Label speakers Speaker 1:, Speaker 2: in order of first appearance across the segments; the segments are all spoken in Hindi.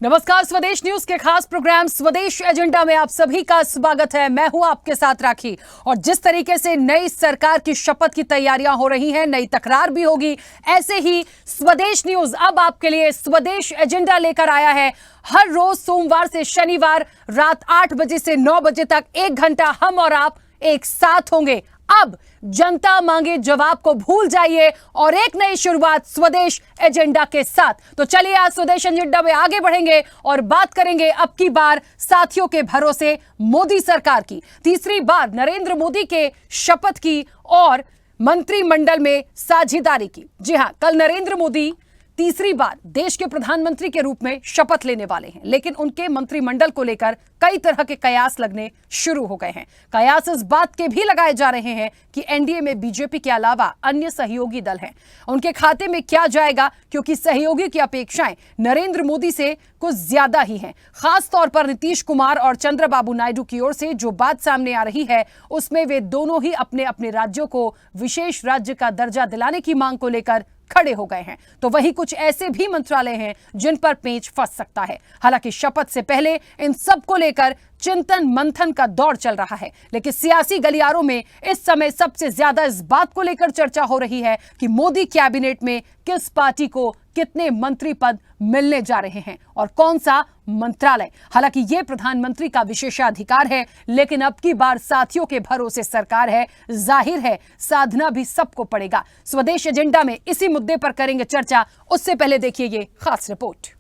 Speaker 1: नमस्कार, स्वदेश न्यूज के खास प्रोग्राम स्वदेश एजेंडा में आप सभी का स्वागत है। मैं हूं आपके साथ राखी। और जिस तरीके से नई सरकार की शपथ की तैयारियां हो रही हैं, नई तकरार भी होगी, ऐसे ही स्वदेश न्यूज अब आपके लिए स्वदेश एजेंडा लेकर आया है। हर रोज सोमवार से शनिवार रात 8 बजे से 9 बजे तक 1 घंटा हम और आप एक साथ होंगे। अब जनता मांगे जवाब को भूल जाइए और एक नई शुरुआत स्वदेश एजेंडा के साथ। तो चलिए आज स्वदेश एजेंडा में आगे बढ़ेंगे और बात करेंगे अब की बार साथियों के भरोसे मोदी सरकार की। तीसरी बार नरेंद्र मोदी के शपथ की और मंत्रिमंडल में साझेदारी की। जी हां, कल नरेंद्र मोदी तीसरी बार देश के प्रधानमंत्री के रूप में शपथ लेने वाले हैं, लेकिन उनके मंत्रिमंडल को लेकर कई तरह के कयास लगने शुरू हो गए हैं। कयास इस बात के भी लगाए जा रहे हैं कि एनडीए में बीजेपी के अलावा अन्य सहयोगी दल हैं, उनके खाते में क्या जाएगा, क्योंकि सहयोगी की अपेक्षाएं नरेंद्र मोदी से कुछ ज्यादा ही हैं। खास तौर पर नीतीश कुमार और चंद्रबाबू नायडू की ओर से जो बात सामने आ रही है, उसमें वे दोनों ही अपने अपने राज्यों को विशेष राज्य का दर्जा दिलाने की मांग को लेकर खड़े हो गए हैं। तो वही कुछ ऐसे भी मंत्रालय हैं जिन पर पेंच फंस सकता है। हालांकि शपथ से पहले इन सब को लेकर चिंतन मंथन का दौर चल रहा है, लेकिन सियासी गलियारों में इस समय सबसे ज्यादा इस बात को लेकर चर्चा हो रही है कि मोदी कैबिनेट में किस पार्टी को कितने मंत्री पद मिलने जा रहे हैं और कौन सा मंत्रालय। हालांकि यह प्रधानमंत्री का विशेषाधिकार है, लेकिन अब की बार साथियों के भरोसे सरकार है। जाहिर है साधना भी सबको पड़ेगा। स्वदेश एजेंडा में इसी मुद्दे पर करेंगे चर्चा। उससे पहले देखिए ये खास रिपोर्ट।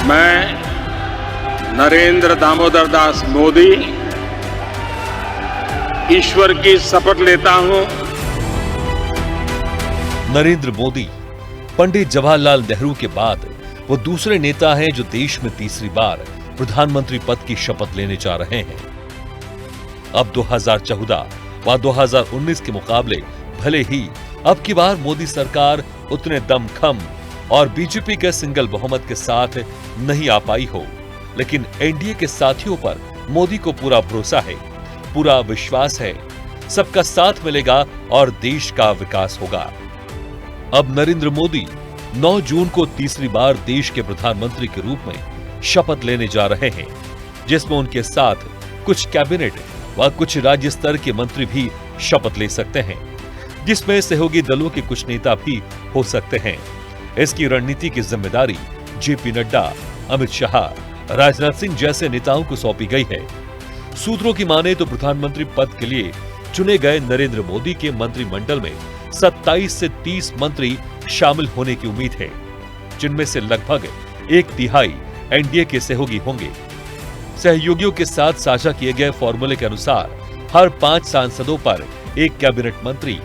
Speaker 2: मैं नरेंद्र दामोदर दास मोदी ईश्वर की शपथ लेता हूं।
Speaker 3: नरेंद्र मोदी पंडित जवाहरलाल नेहरू के बाद वो दूसरे नेता हैं जो देश में तीसरी बार प्रधानमंत्री पद की शपथ लेने जा रहे हैं। अब 2014 व 2019 के मुकाबले भले ही अब की बार मोदी सरकार उतने दमखम और बीजेपी के सिंगल बहुमत के साथ नहीं आ पाई हो, लेकिन एनडीए के साथियों पर मोदी को पूरा भरोसा है, पूरा विश्वास है। सबका साथ मिलेगा और देश का विकास होगा। अब नरेंद्र मोदी 9 जून को तीसरी बार देश के प्रधानमंत्री के रूप में शपथ लेने जा रहे हैं, जिसमें उनके साथ कुछ कैबिनेट व कुछ राज्य स्तर के मंत्री भी शपथ ले सकते हैं, जिसमें सहयोगी दलों के कुछ नेता भी हो सकते हैं। इसकी रणनीति की जिम्मेदारी जेपी नड्डा, अमित शाह, राजनाथ सिंह जैसे नेताओं को सौंपी गई है। सूत्रों की माने तो प्रधानमंत्री पद के लिए चुने गए नरेंद्र मोदी के मंत्रिमंडल में 27 से 30 मंत्री शामिल होने की उम्मीद है, जिनमें से लगभग 1/3 एनडीए के सहयोगी होंगे। सहयोगियों के साथ साझा किए गए फॉर्मूले के अनुसार हर 5 सांसदों पर एक कैबिनेट मंत्री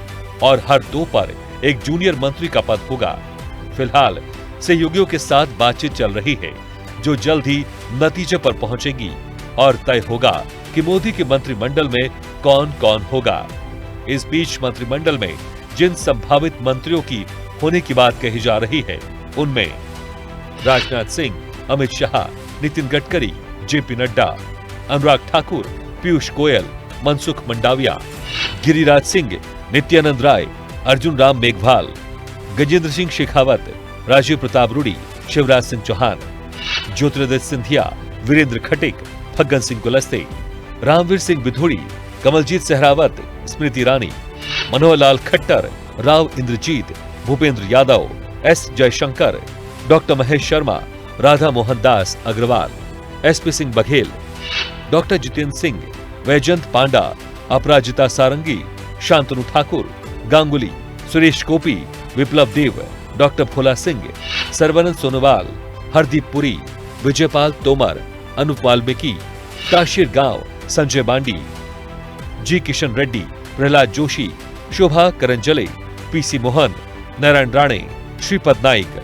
Speaker 3: और हर 2 पर एक जूनियर मंत्री का पद होगा। फिलहाल सहयोगियों के साथ बातचीत चल रही है, जो जल्द ही नतीजे पर पहुंचेगी और तय होगा कि मोदी के मंत्रिमंडल में कौन कौन होगा। इस बीच मंत्रिमंडल में जिन संभावित मंत्रियों की होने की बात कही जा रही है, उनमें राजनाथ सिंह, अमित शाह, नितिन गडकरी, जेपी नड्डा, अनुराग ठाकुर, पीयूष गोयल, मनसुख मंडाविया, गिरिराज सिंह, नित्यानंद राय, अर्जुन राम मेघवाल, गजेंद्र सिंह शेखावत, राजीव प्रताप रूडी, शिवराज सिंह चौहान, ज्योतिरादित्य सिंधिया, वीरेंद्र खटिक, Faggan Singh Kulaste, Ramveer Singh Bidhuri, Kamaljeet Sehrawat, Smriti Irani, Manohar Lal Khattar, Rao Inderjit, Bhupendra Yadav, S Jaishankar, doctor Mahesh Sharma, Radha Mohan Das Agarwal, SP Singh Baghel, doctor Jitendra Singh, Vaijayant पांडा, अपराजिता सारंगी, शांतनु ठाकुर, गांगुली, सुरेश गोपी, विप्लव देव, डॉक्टर भोला सिंह, सर्बानंद सोनोवाल, हरदीप पुरी, विजयपाल तोमर, अनूप वाल्मीकि, काशीर गांव, संजय बांडी, जी किशन रेड्डी, प्रहलाद जोशी, शोभा करंजले, पीसी मोहन, नारायण राणे, श्रीपद नाइक।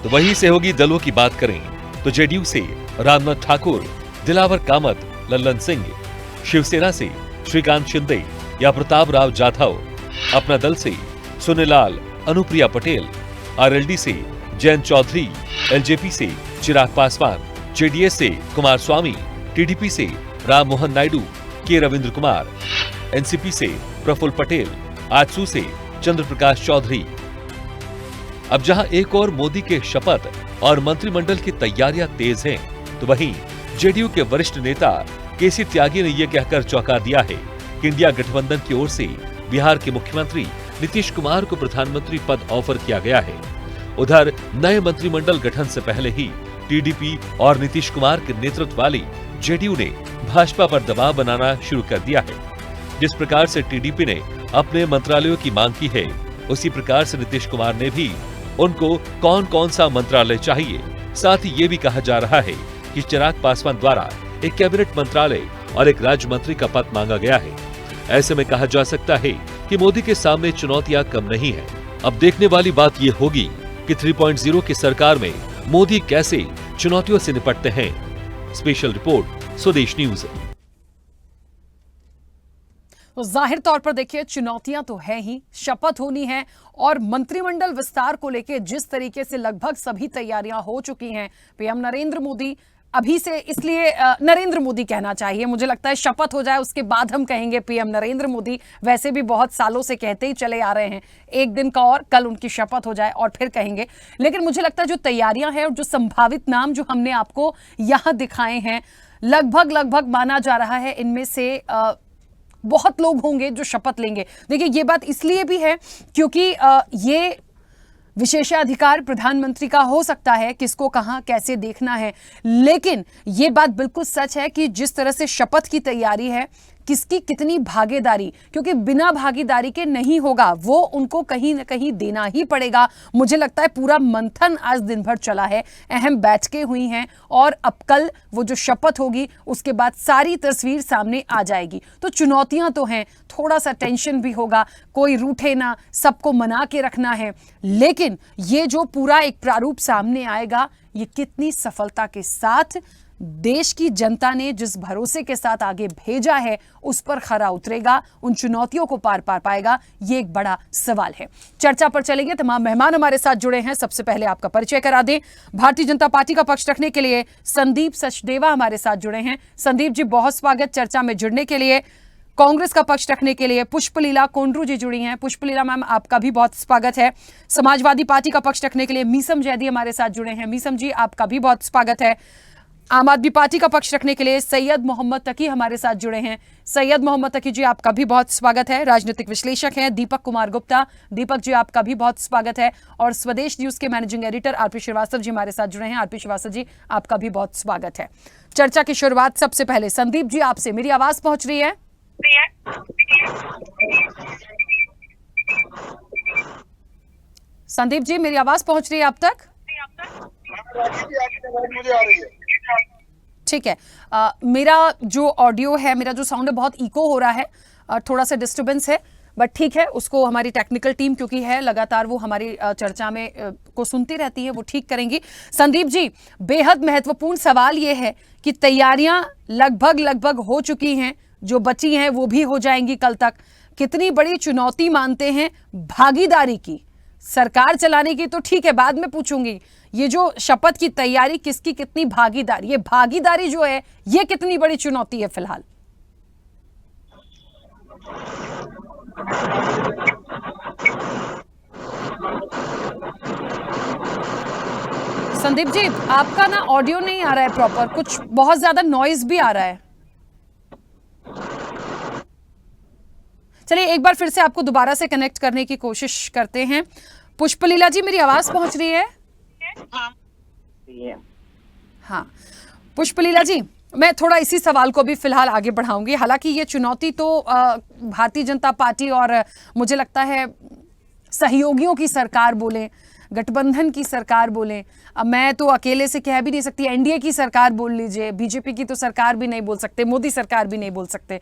Speaker 3: तो वही सहयोगी दलों की बात करें तो जेडीयू से रामनाथ ठाकुर, दिलावर कामत, लल्लन सिंह, शिवसेना से श्रीकांत शिंदे या प्रताप राव जाधव, अपना दल से सुनीलाल, अनुप्रिया पटेल, आरएलडी से जयंत चौधरी, एलजेपी से चिराग पासवान, जेडीएस से कुमार स्वामी, टीडीपी से राम मोहन नायडू, के रविंद्र कुमार, एनसीपी से प्रफुल्ल पटेल, आजसू से चंद्र प्रकाश चौधरी। अब जहां एक और मोदी के शपथ और मंत्रिमंडल की तैयारियां तेज हैं, तो वहीं जेडीयू के वरिष्ठ नेता केसी त्यागी ने यह कहकर चौंका दिया है कि इंडिया गठबंधन की ओर से बिहार के मुख्यमंत्री नीतीश कुमार को प्रधानमंत्री पद ऑफर किया गया है। उधर नए मंत्रिमंडल गठन से पहले ही टीडीपी और नीतीश कुमार के नेतृत्व वाली जेडीयू ने भाजपा पर दबाव बनाना शुरू कर दिया है। जिस प्रकार से टीडीपी ने अपने मंत्रालयों की मांग की है, उसी प्रकार से नीतीश कुमार ने भी उनको कौन कौन सा मंत्रालय चाहिए। साथ ही ये भी कहा जा रहा है कि चिराग पासवान द्वारा एक कैबिनेट मंत्रालय और एक राज्य मंत्री का पद मांगा गया है। ऐसे में कहा जा सकता है कि मोदी के सामने चुनौतियां कम नहीं है। अब देखने वाली बात ये होगी कि 3.0 की सरकार में मोदी कैसे चुनौतियों से निपटते हैं। स्पेशल रिपोर्ट, स्वदेश न्यूज।
Speaker 1: तो जाहिर तौर पर देखिए, चुनौतियां तो है ही, शपथ होनी है और मंत्रिमंडल विस्तार को लेकर जिस तरीके से लगभग सभी तैयारियां हो चुकी हैं, पीएम नरेंद्र मोदी अभी से, इसलिए नरेंद्र मोदी कहना चाहिए, मुझे लगता है शपथ हो जाए उसके बाद हम कहेंगे पीएम नरेंद्र मोदी। वैसे भी बहुत सालों से कहते ही चले आ रहे हैं, एक दिन का और, कल उनकी शपथ हो जाए और फिर कहेंगे। लेकिन मुझे लगता है जो तैयारियां हैं और जो संभावित नाम जो हमने आपको यहां दिखाए हैं, लगभग माना जा रहा है इनमें से बहुत लोग होंगे जो शपथ लेंगे। देखिए, ये बात इसलिए भी है क्योंकि ये विशेषाधिकार प्रधानमंत्री का हो सकता है किसको कहां कैसे देखना है, लेकिन यह बात बिल्कुल सच है कि जिस तरह से शपथ की तैयारी है, किसकी कितनी भागीदारी, क्योंकि बिना भागीदारी के नहीं होगा, वो उनको कहीं ना कहीं देना ही पड़ेगा। मुझे लगता है पूरा मंथन आज दिन भर चला है, अहम बैठकें हुई हैं और अब कल वो जो शपथ होगी उसके बाद सारी तस्वीर सामने आ जाएगी। तो चुनौतियां तो हैं, थोड़ा सा टेंशन भी होगा, कोई रूठे ना, सबको मना के रखना है, लेकिन ये जो पूरा एक प्रारूप सामने आएगा, ये कितनी सफलता के साथ देश की जनता ने जिस भरोसे के साथ आगे भेजा है उस पर खरा उतरेगा, उन चुनौतियों को पार पाएगा, ये एक बड़ा सवाल है। चर्चा पर चलेंगे, तमाम मेहमान हमारे साथ जुड़े हैं। सबसे पहले आपका परिचय करा दें। भारतीय जनता पार्टी का पक्ष रखने के लिए संदीप सचदेवा हमारे साथ जुड़े हैं। संदीप जी, बहुत स्वागत चर्चा में जुड़ने के लिए। कांग्रेस का पक्ष रखने के लिए पुष्पलीला कोंडरू जी जुड़ी हैं। पुष्पलीला मैम, आपका भी बहुत स्वागत है। समाजवादी पार्टी का पक्ष रखने के लिए मीसम जैदी हमारे साथ जुड़े हैं। मीसम जी, आपका भी बहुत स्वागत है। आम आदमी पार्टी का पक्ष रखने के लिए सैयद मोहम्मद तकी हमारे साथ जुड़े हैं। सैयद मोहम्मद तकी जी, आपका भी बहुत स्वागत है। राजनीतिक विश्लेषक हैं दीपक कुमार गुप्ता। दीपक जी, आपका भी बहुत स्वागत है। और स्वदेश न्यूज के managing editor RP Srivastava ji हमारे साथ जुड़े हैं। आरपी श्रीवास्तव जी, आपका भी बहुत स्वागत है। चर्चा की शुरुआत सबसे पहले संदीप जी आपसे। मेरी आवाज पहुंच रही है? संदीप जी, मेरी आवाज पहुंच रही है आप तक?
Speaker 4: मुझे आ रही है।
Speaker 1: ठीक है। मेरा जो ऑडियो है, मेरा जो साउंड है, बहुत इको हो रहा है, थोड़ा सा डिस्टर्बेंस है, बट ठीक है, उसको हमारी टेक्निकल टीम क्योंकि है लगातार, वो हमारी चर्चा में को सुनती रहती है, वो ठीक करेंगी। संदीप जी, बेहद महत्वपूर्ण सवाल ये है कि तैयारियां लगभग हो चुकी हैं, जो बची हैं वो भी हो जाएंगी कल तक। कितनी बड़ी चुनौती मानते हैं भागीदारी की? सरकार चलाने की तो ठीक है, बाद में पूछूंगी, ये जो शपथ की तैयारी, किसकी कितनी भागीदारी, ये भागीदारी जो है ये कितनी बड़ी चुनौती है फिलहाल? संदीप जी, आपका ना ऑडियो नहीं आ रहा है प्रॉपर, कुछ बहुत ज्यादा नॉइज भी आ रहा है। चलिए एक बार फिर से आपको दोबारा से कनेक्ट करने की कोशिश करते हैं। पुष्पलीला जी, मेरी आवाज पहुंच रही है? हाँ पुष्पलीला जी, मैं थोड़ा इसी सवाल को भी फिलहाल आगे बढ़ाऊंगी। हालांकि ये चुनौती तो भारतीय जनता पार्टी और मुझे लगता है सहयोगियों की सरकार बोले, गठबंधन की सरकार बोले, मैं तो अकेले से कह भी नहीं सकती, एनडीए की सरकार बोल लीजिए, बीजेपी की तो सरकार भी नहीं बोल सकते, मोदी सरकार भी नहीं बोल सकते।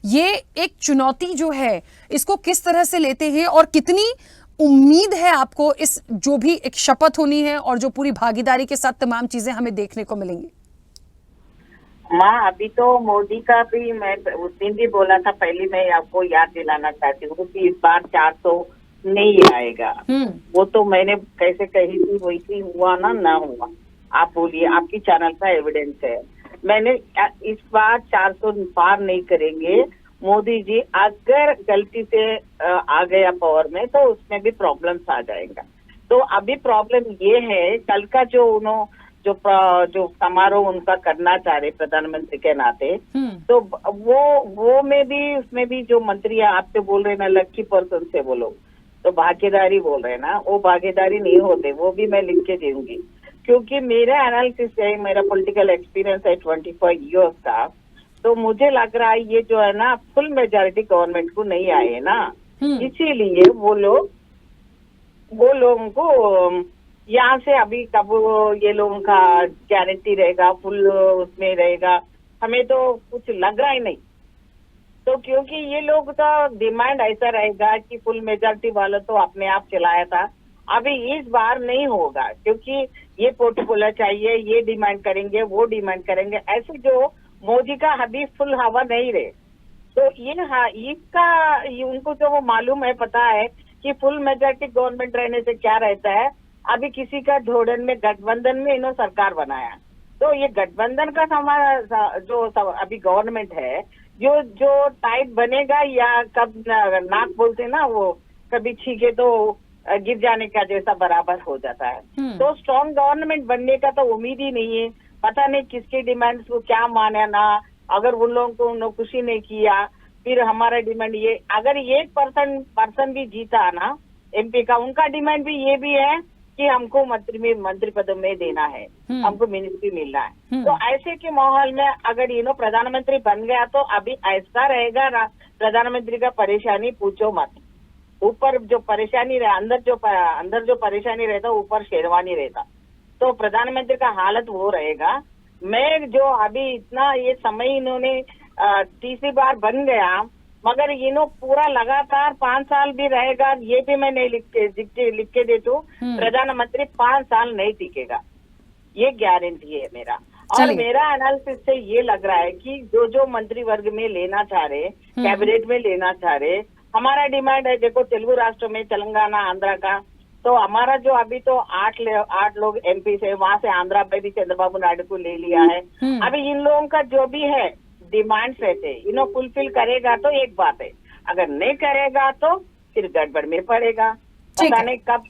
Speaker 1: ये एक चुनौती जो है, इसको किस तरह से लेते हैं और कितनी उम्मीद है आपको इस जो भी एक शपथ होनी है और जो पूरी भागीदारी के साथ तमाम चीजें हमें देखने को मिलेंगी?
Speaker 5: माँ, अभी तो मोदी का भी मैं उस दिन भी बोला था, पहले मैं आपको याद दिलाना चाहती हूँ कि इस बार 400 नहीं आएगा। वो तो मैंने कैसे कही थी वैसी हुआ ना हुआ। आप बोलिए, आपकी चैनल का एविडेंस है। मैंने इस बार 400 पार नहीं करेंगे मोदी जी। अगर गलती से आ गया पावर में तो उसमें भी प्रॉब्लम्स आ जाएगा। तो अभी प्रॉब्लम ये है, कल का जो जो समारोह उनका करना चाह रहे प्रधानमंत्री के नाते, तो वो में भी उसमें भी जो मंत्री आपसे बोल रहे ना, लक्की पर्सन से बोलो तो भागीदारी बोल रहे ना, वो भागीदारी नहीं होते, वो भी मैं लिख के दूंगी। क्योंकि मेरा एनालिसिस है, मेरा पॉलिटिकल एक्सपीरियंस है 25 इयर्स का, तो मुझे लग रहा है ये जो है ना फुल मेजॉरिटी गवर्नमेंट को नहीं आए ना, इसीलिए वो लोगों को यहाँ से अभी कब ये लोगों का गारंटी रहेगा, फुल उसमें रहेगा, हमें तो कुछ लग रहा ही नहीं। तो क्योंकि ये लोग तो डिमांड ऐसा रहेगा कि फुल मेजॉरिटी वाला तो अपने आप चलाया था, अभी इस बार नहीं होगा, क्योंकि ये पोर्टफोलियो चाहिए, ये डिमांड करेंगे, वो डिमांड करेंगे, ऐसे जो मोदी का अभी फुल हवा नहीं रहे। तो ये उनको जो वो मालूम है, पता है कि फुल मेजॉरिटी गवर्नमेंट रहने से क्या रहता है। अभी किसी का जोड़न में गठबंधन में इन्होंने सरकार बनाया, तो ये गठबंधन का हमारा जो अभी गवर्नमेंट है, जो टाइट बनेगा या कब नाक बोलते ना, वो कभी छीके तो गिर जाने का जैसा बराबर हो जाता है। तो स्ट्रॉन्ग गवर्नमेंट बनने का तो उम्मीद ही नहीं है। पता नहीं किसके डिमांड्स को क्या माना ना, अगर उन लोगों को उन्होंने खुशी नहीं किया, फिर हमारा डिमांड ये, अगर 1% भी जीता ना एमपी का, उनका डिमांड भी ये भी है कि हमको मंत्री पद में देना है, हमको मिनिस्ट्री मिलना है। तो ऐसे के माहौल में अगर प्रधानमंत्री बन गया तो अभी ऐसा रहेगा ना, प्रधानमंत्री का परेशानी पूछो मत। ऊपर जो परेशानी रहे, अंदर जो परेशानी रहता, ऊपर शेरवानी रहता। तो प्रधानमंत्री का हालत वो रहेगा। मैं जो अभी इतना ये समय इन्होंने तीसरी बार बन गया, मगर पूरा लगातार 5 साल भी रहेगा, ये भी मैं नहीं लिख के दे दूं, प्रधानमंत्री 5 साल नहीं टिकेगा, ये गारंटी है मेरा। और मेरा एनालिसिस से ये लग रहा है कि जो मंत्री वर्ग में लेना चाह रहे, कैबिनेट में लेना चाह रहे, हमारा डिमांड है, देखो तेलुगु राष्ट्र में तेलंगाना, आंध्रा का, तो हमारा जो अभी तो 8 लोग एमपी से, वहां से आंध्रा पे भी चंद्रबाबू नायडू को ले लिया है। अभी इन लोगों का जो भी है डिमांड्स रहते, फुलफिल करेगा तो एक बात है, अगर नहीं करेगा तो फिर गड़बड़ में पड़ेगा। पता नहीं कब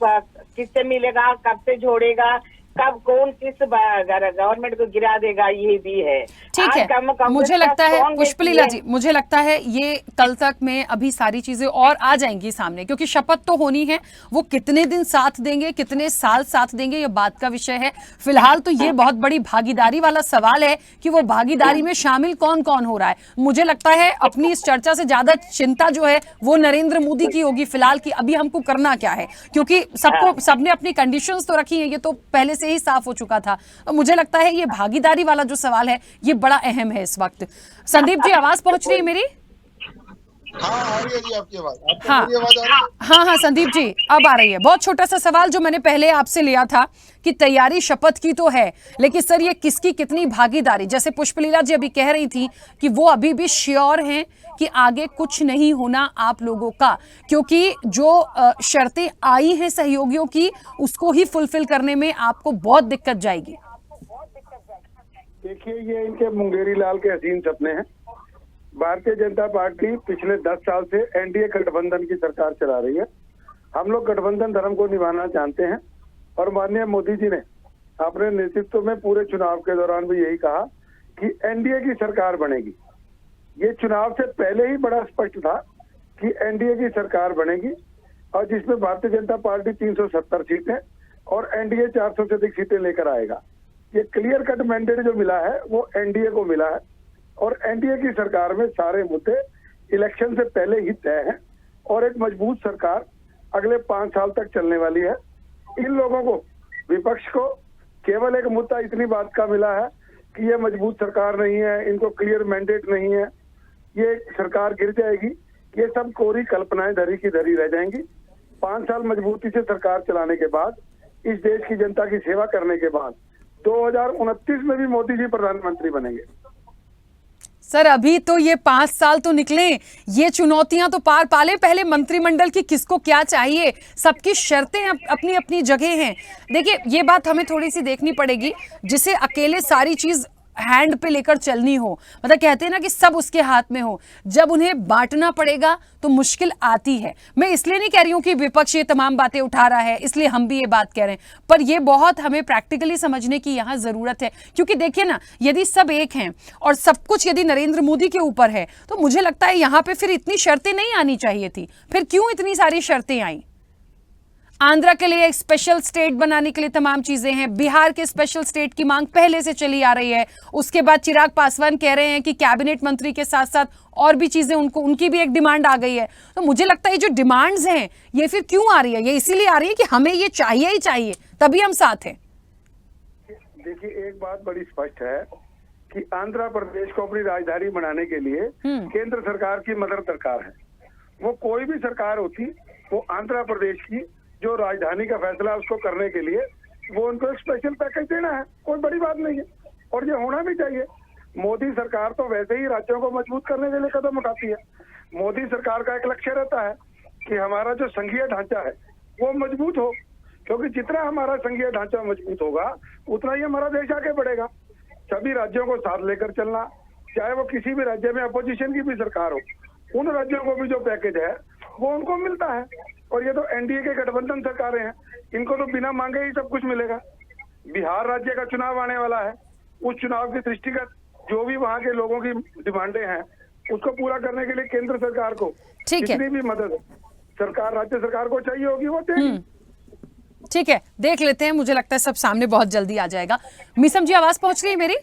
Speaker 5: किससे मिलेगा, कब से जोड़ेगा, कब कौन किस गवर्नमेंट को गिरा देगा, ये भी है।
Speaker 1: ठीक है, मुझे लगता है पुष्पलीला जी, मुझे लगता है ये कल तक में अभी सारी चीजें और आ जाएंगी सामने, क्योंकि शपथ तो होनी है। वो कितने दिन साथ देंगे, कितने साल साथ देंगे, ये बात का विषय है। फिलहाल तो ये बहुत बड़ी भागीदारी वाला सवाल है कि वो भागीदारी में शामिल कौन कौन हो रहा है। मुझे लगता है अपनी इस चर्चा से ज्यादा चिंता जो है वो नरेंद्र मोदी की होगी फिलहाल, कि अभी हमको करना क्या है, क्योंकि सबने अपनी कंडीशंस तो रखी है, ये तो पहले से ही साफ हो चुका था। मुझे लगता है ये भागीदारी वाला जो सवाल है ये बड़ा अहम है इस वक्त। संदीप जी, आवाज पहुंच रही है मेरी?
Speaker 4: हाँ, आ रही है जी आपकी आवाज।
Speaker 1: हाँ,
Speaker 4: मेरी आवाज आ रही है?
Speaker 1: हाँ, संदीप जी अब आ रही है। बहुत छोटा सा सवाल जो मैंने पहले आपसे लिया था कि तैयारी शपथ की तो है, लेकिन सर ये किसकी कितनी भागीदारी, जैसे पुष्पलीला जी अभी कह रही थी कि वो अभी भी श्योर हैं कि आगे कुछ नहीं होना आप लोगों का, क्योंकि जो शर्तें आई हैं सहयोगियों की उसको ही फुलफिल करने में आपको बहुत दिक्कत जाएगी।
Speaker 6: देखिए, ये इनके मुंगेरी लाल के हसीन सपने हैं। भारतीय जनता पार्टी पिछले 10 साल से एनडीए गठबंधन की सरकार चला रही है। हम लोग गठबंधन धर्म को निभाना जानते हैं और माननीय मोदी जी ने अपने नेतृत्व में पूरे चुनाव के दौरान भी यही कहा कि एनडीए की सरकार बनेगी। ये चुनाव से पहले ही बड़ा स्पष्ट था कि एनडीए की सरकार बनेगी, और जिसमें भारतीय जनता पार्टी 370 सीटें और एनडीए 400 से अधिक सीटें लेकर आएगा। ये क्लियर कट मैंडेट जो मिला है वो एनडीए को मिला है, और एनडीए की सरकार में सारे मुद्दे इलेक्शन से पहले ही तय हैं, और एक मजबूत सरकार अगले 5 साल तक चलने वाली है। इन लोगों को, विपक्ष को, केवल एक मुद्दा इतनी बात का मिला है कि ये मजबूत सरकार नहीं है, इनको क्लियर मैंडेट नहीं है, ये सरकार गिर जाएगी। ये सब कोरी कल्पनाएं धरी की धरी रह जाएंगी। 5 साल मजबूती से सरकार चलाने के बाद, इस देश की जनता की सेवा करने के बाद 2029 में भी मोदी जी प्रधानमंत्री बनेंगे।
Speaker 1: सर अभी तो ये 5 साल तो निकले, ये चुनौतियां तो पार पाले। पहले मंत्रिमंडल की किसको क्या चाहिए, सबकी शर्तें अपनी अपनी जगह हैं। देखिए ये बात हमें थोड़ी सी देखनी पड़ेगी, जिसे अकेले सारी चीज हैंड पे लेकर चलनी हो, मतलब कहते हैं ना कि सब उसके हाथ में हो, जब उन्हें बांटना पड़ेगा तो मुश्किल आती है। मैं इसलिए नहीं कह रही हूं कि विपक्ष ये तमाम बातें उठा रहा है इसलिए हम भी ये बात कह रहे हैं, पर ये बहुत हमें प्रैक्टिकली समझने की यहां जरूरत है। क्योंकि देखिए ना, यदि सब एक हैं और सब कुछ यदि नरेंद्र मोदी के ऊपर है तो मुझे लगता है यहां पे फिर इतनी शर्तें नहीं आनी चाहिए थी। फिर क्यों इतनी सारी शर्तें आई? आंध्रा के लिए एक स्पेशल स्टेट बनाने के लिए तमाम चीजें हैं, बिहार के स्पेशल स्टेट की मांग पहले से चली आ रही है। उसके बाद चिराग पासवान कह रहे हैं कि कैबिनेट मंत्री के साथ साथ और भी चीजें उनकी भी एक डिमांड आ गई है। तो मुझे लगता है ये जो डिमांड्स हैं ये फिर क्यों आ रही है? ये इसीलिए आ रही है कि हमें ये चाहिए ही चाहिए, तभी हम साथ हैं।
Speaker 6: देखिए, एक बात बड़ी स्पष्ट है कि आंध्र प्रदेश को अपनी राजधानी बनाने के लिए केंद्र सरकार की मदद दरकार है। वो कोई भी सरकार होती, वो आंध्र प्रदेश की जो राजधानी का फैसला उसको करने के लिए वो उनको एक स्पेशल पैकेज देना है, कोई बड़ी बात नहीं है और ये होना भी चाहिए। मोदी सरकार तो वैसे ही राज्यों को मजबूत करने के लिए कदम उठाती है। मोदी सरकार का एक लक्ष्य रहता है कि हमारा जो संघीय ढांचा है वो मजबूत हो, क्योंकि जितना हमारा संघीय ढांचा मजबूत होगा उतना ही हमारा देश आगे बढ़ेगा। सभी राज्यों को साथ लेकर चलना, चाहे वो किसी भी राज्य में अपोजिशन की भी सरकार हो, उन राज्यों को भी जो पैकेज है वो उनको मिलता है। और ये तो एनडीए के गठबंधन सरकारें हैं, इनको तो बिना मांगे ही सब कुछ मिलेगा। बिहार राज्य का चुनाव आने वाला है, उस चुनाव की दृष्टिगत जो भी वहाँ के लोगों की डिमांडें हैं उसको पूरा करने के लिए केंद्र सरकार को जितनी भी मदद सरकार राज्य सरकार को चाहिए होगी वो देगी।
Speaker 1: ठीक है, देख लेते हैं, मुझे लगता है सब सामने बहुत जल्दी आ जाएगा। मीसम जी, आवाज पहुंच रही है मेरी?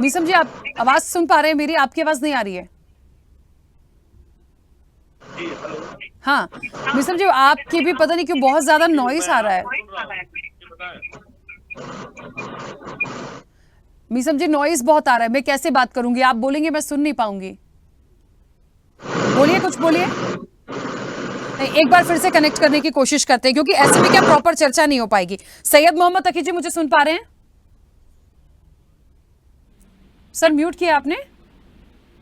Speaker 1: मीसम जी, आप आवाज सुन पा रहे हैं मेरी? आपकी आवाज नहीं आ रही है। हाँ मीसम जी, आपकी भी पता नहीं क्यों बहुत ज्यादा नॉइस आ रहा है। मीसम जी, नॉइस बहुत आ रहा है, मैं कैसे बात करूंगी? आप बोलेंगे मैं सुन नहीं पाऊंगी। बोलिए, कुछ बोलिए। एक बार फिर से कनेक्ट करने की कोशिश करते हैं क्योंकि ऐसे में क्या प्रॉपर चर्चा नहीं हो पाएगी। सैयद मोहम्मद तकी जी, मुझे सुन पा रहे हैं? सर म्यूट किया आपने?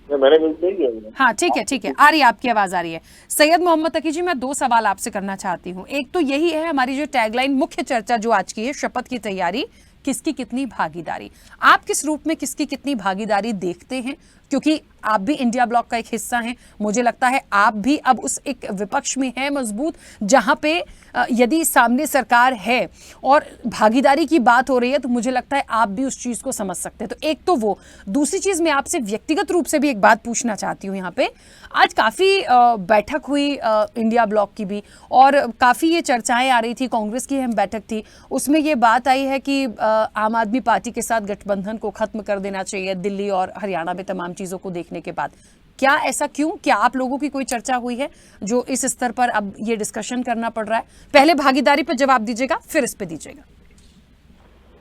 Speaker 4: मैंने म्यूट नहीं किया।
Speaker 1: हाँ ठीक है, आ रही है, आपकी आवाज आ रही है। सैयद मोहम्मद तकी जी, मैं 2 सवाल आपसे करना चाहती हूँ। एक तो यही है हमारी जो टैगलाइन मुख्य चर्चा जो आज की है, शपथ की तैयारी, किसकी कितनी भागीदारी। आप किस रूप में किसकी कितनी भागीदारी देखते हैं? क्योंकि आप भी इंडिया ब्लॉक का एक हिस्सा हैं, मुझे लगता है आप भी अब उस एक विपक्ष में हैं मजबूत, जहां पे यदि सामने सरकार है और भागीदारी की बात हो रही है तो मुझे लगता है आप भी उस चीज़ को समझ सकते हैं। तो एक तो वो, दूसरी चीज़ मैं आपसे व्यक्तिगत रूप से भी एक बात पूछना चाहती हूँ। यहाँ पे आज काफ़ी बैठक हुई इंडिया ब्लॉक की भी, और काफ़ी ये चर्चाएं आ रही थी, कांग्रेस की अहम बैठक थी, उसमें ये बात आई है कि आम आदमी पार्टी के साथ गठबंधन को खत्म कर देना चाहिए दिल्ली और हरियाणा में तमाम चीज़ों को देखने के बाद। क्या ऐसा क्यों? क्या आप लोगों की कोई चर्चा हुई है जो इस स्तर पर अब ये डिस्कशन करना पड़ रहा है? पहले भागीदारी पर जवाब दीजिएगा, फिर इस पे दीजिएगा।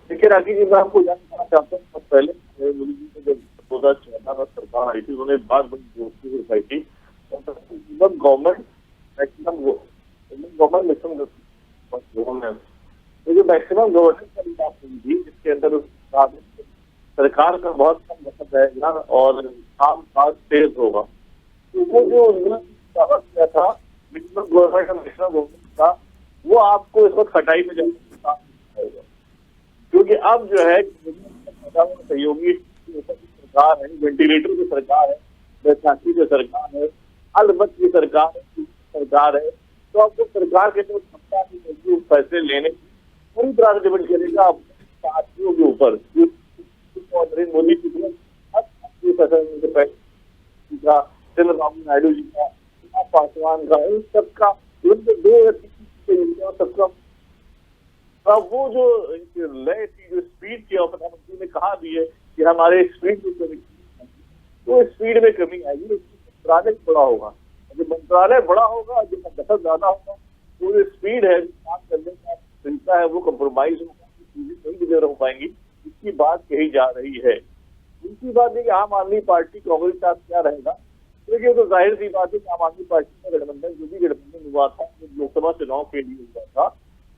Speaker 4: देखिए राखी जी, मैं आपको जानना चाहता हूँ, पहले मोदी जी ने जब 2014 में सरकार आई थी उन्होंने बात बड़ी जोर से उठाई थी, गवर्नमेंट जो मैक्सिमम गवर्नेंस की बात हुई थी, जिसके अंदर सरकार का बहुत कम वक्त रहेगा और काम काज तेज होगा। तो वो जो दावा किया था मिनिमम गवर्नमेंट और नेशनल गवर्नमेंट का, वो आपको इस वक्त खटाई में जाएगा, क्योंकि अब जो है सहयोगी सरकार है, वेंटिलेटर की सरकार है, बैसाखी की सरकार है, अलबत की सरकार है, तो आपको सरकार के तो क्षमता की फैसले लेने पूरी तरह से डिपेंड करेगा साथियों के ऊपर। नरेंद्र मोदी जी का, चंद्रबाबू नायडू जी का, पासवान का, इन सबका सबका वो जो लय थी, जो स्पीड थी, और प्रधानमंत्री ने कहा भी है कि हमारे स्पीड में कमी, तो स्पीड में कमी आएगी। मंत्रालय बड़ा होगा, जब मंत्रालय बड़ा होगा, जब दखल ज्यादा होगा, तो जो स्पीड है, काम करने का तरीका है, वो कम्प्रोमाइज होगा, नहीं डिलीवर हो पाएंगी, इसकी बात कही जा रही है। दूसरी बात है कि आम आदमी पार्टी कांग्रेस के साथ क्या रहेगा, देखिए तो जाहिर सी बात है कि आम आदमी पार्टी का गठबंधन, जो भी गठबंधन हुआ था लोकसभा चुनाव के लिए हुआ था,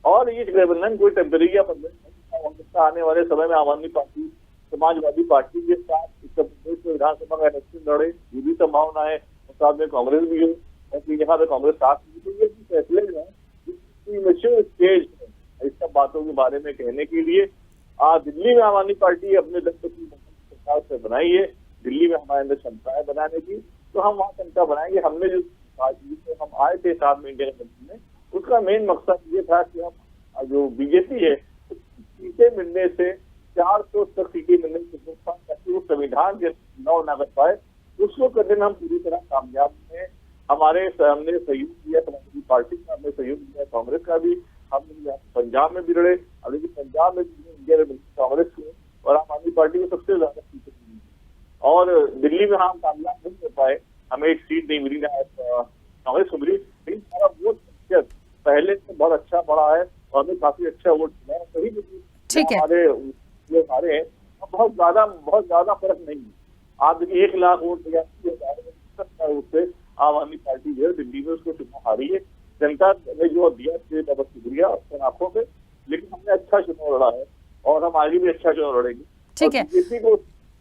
Speaker 4: और ये गठबंधन कोई टेम्परेरी या परमानेंट था। आने वाले समय में आम आदमी पार्टी समाजवादी पार्टी के साथ उत्तर प्रदेश में विधानसभा का इलेक्शन लड़े, ये भी संभावना है, और साथ में कांग्रेस भी हो, और यहाँ पे कांग्रेस साथ में, तो ये फैसले जो है मैच्योर स्टेज है, इस सब बातों के बारे में कहने के लिए आज दिल्ली में आम आदमी पार्टी अपने दस्तक की सरकार से बनाई है, दिल्ली में हमारे अंदर क्षमता है बनाने की, तो हम वहाँ क्षमता बनाएंगे। हमने जो हम आए थे साथ में इंडिया गठबंधन में, उसका मेन मकसद ये था कि हम जो बीजेपी है सीटें मिलने से 400 तक सीटें मिलने से नुकसान ताकि वो संविधान के चुनाव न कर पाए, उसको करने में हम पूरी तरह कामयाब हैं। हमने सहयोग दिया समाजवादी पार्टी का, हमने सहयोग दिया कांग्रेस का भी, हम पंजाब में भी लड़े, अभी पंजाब में इंडिया में कांग्रेस को और आम आदमी पार्टी को सबसे ज्यादा सीटें मिली और दिल्ली में हम कामयाब नहीं कर पाए, हमें एक सीट नहीं मिली, ना कांग्रेस को मिली, लेकिन हमारा वोट प्रतिशत पहले से बहुत अच्छा बढ़ा है और हमें काफी अच्छा वोट मिला है। सही
Speaker 1: ठीक है,
Speaker 4: हमारे हैं बहुत ज्यादा फर्क नहीं है। आप देखिए 1 लाख वोट उससे आम आदमी पार्टी जो है दिल्ली में उसको चुनाव हारी है। जनता ने जो दिया बहुत शुक्रिया आंखों पे, लेकिन हमने अच्छा चुनाव लड़ा है और हम आगे भी अच्छा चुनाव लड़ेंगे।
Speaker 1: ठीक है,
Speaker 4: किसी को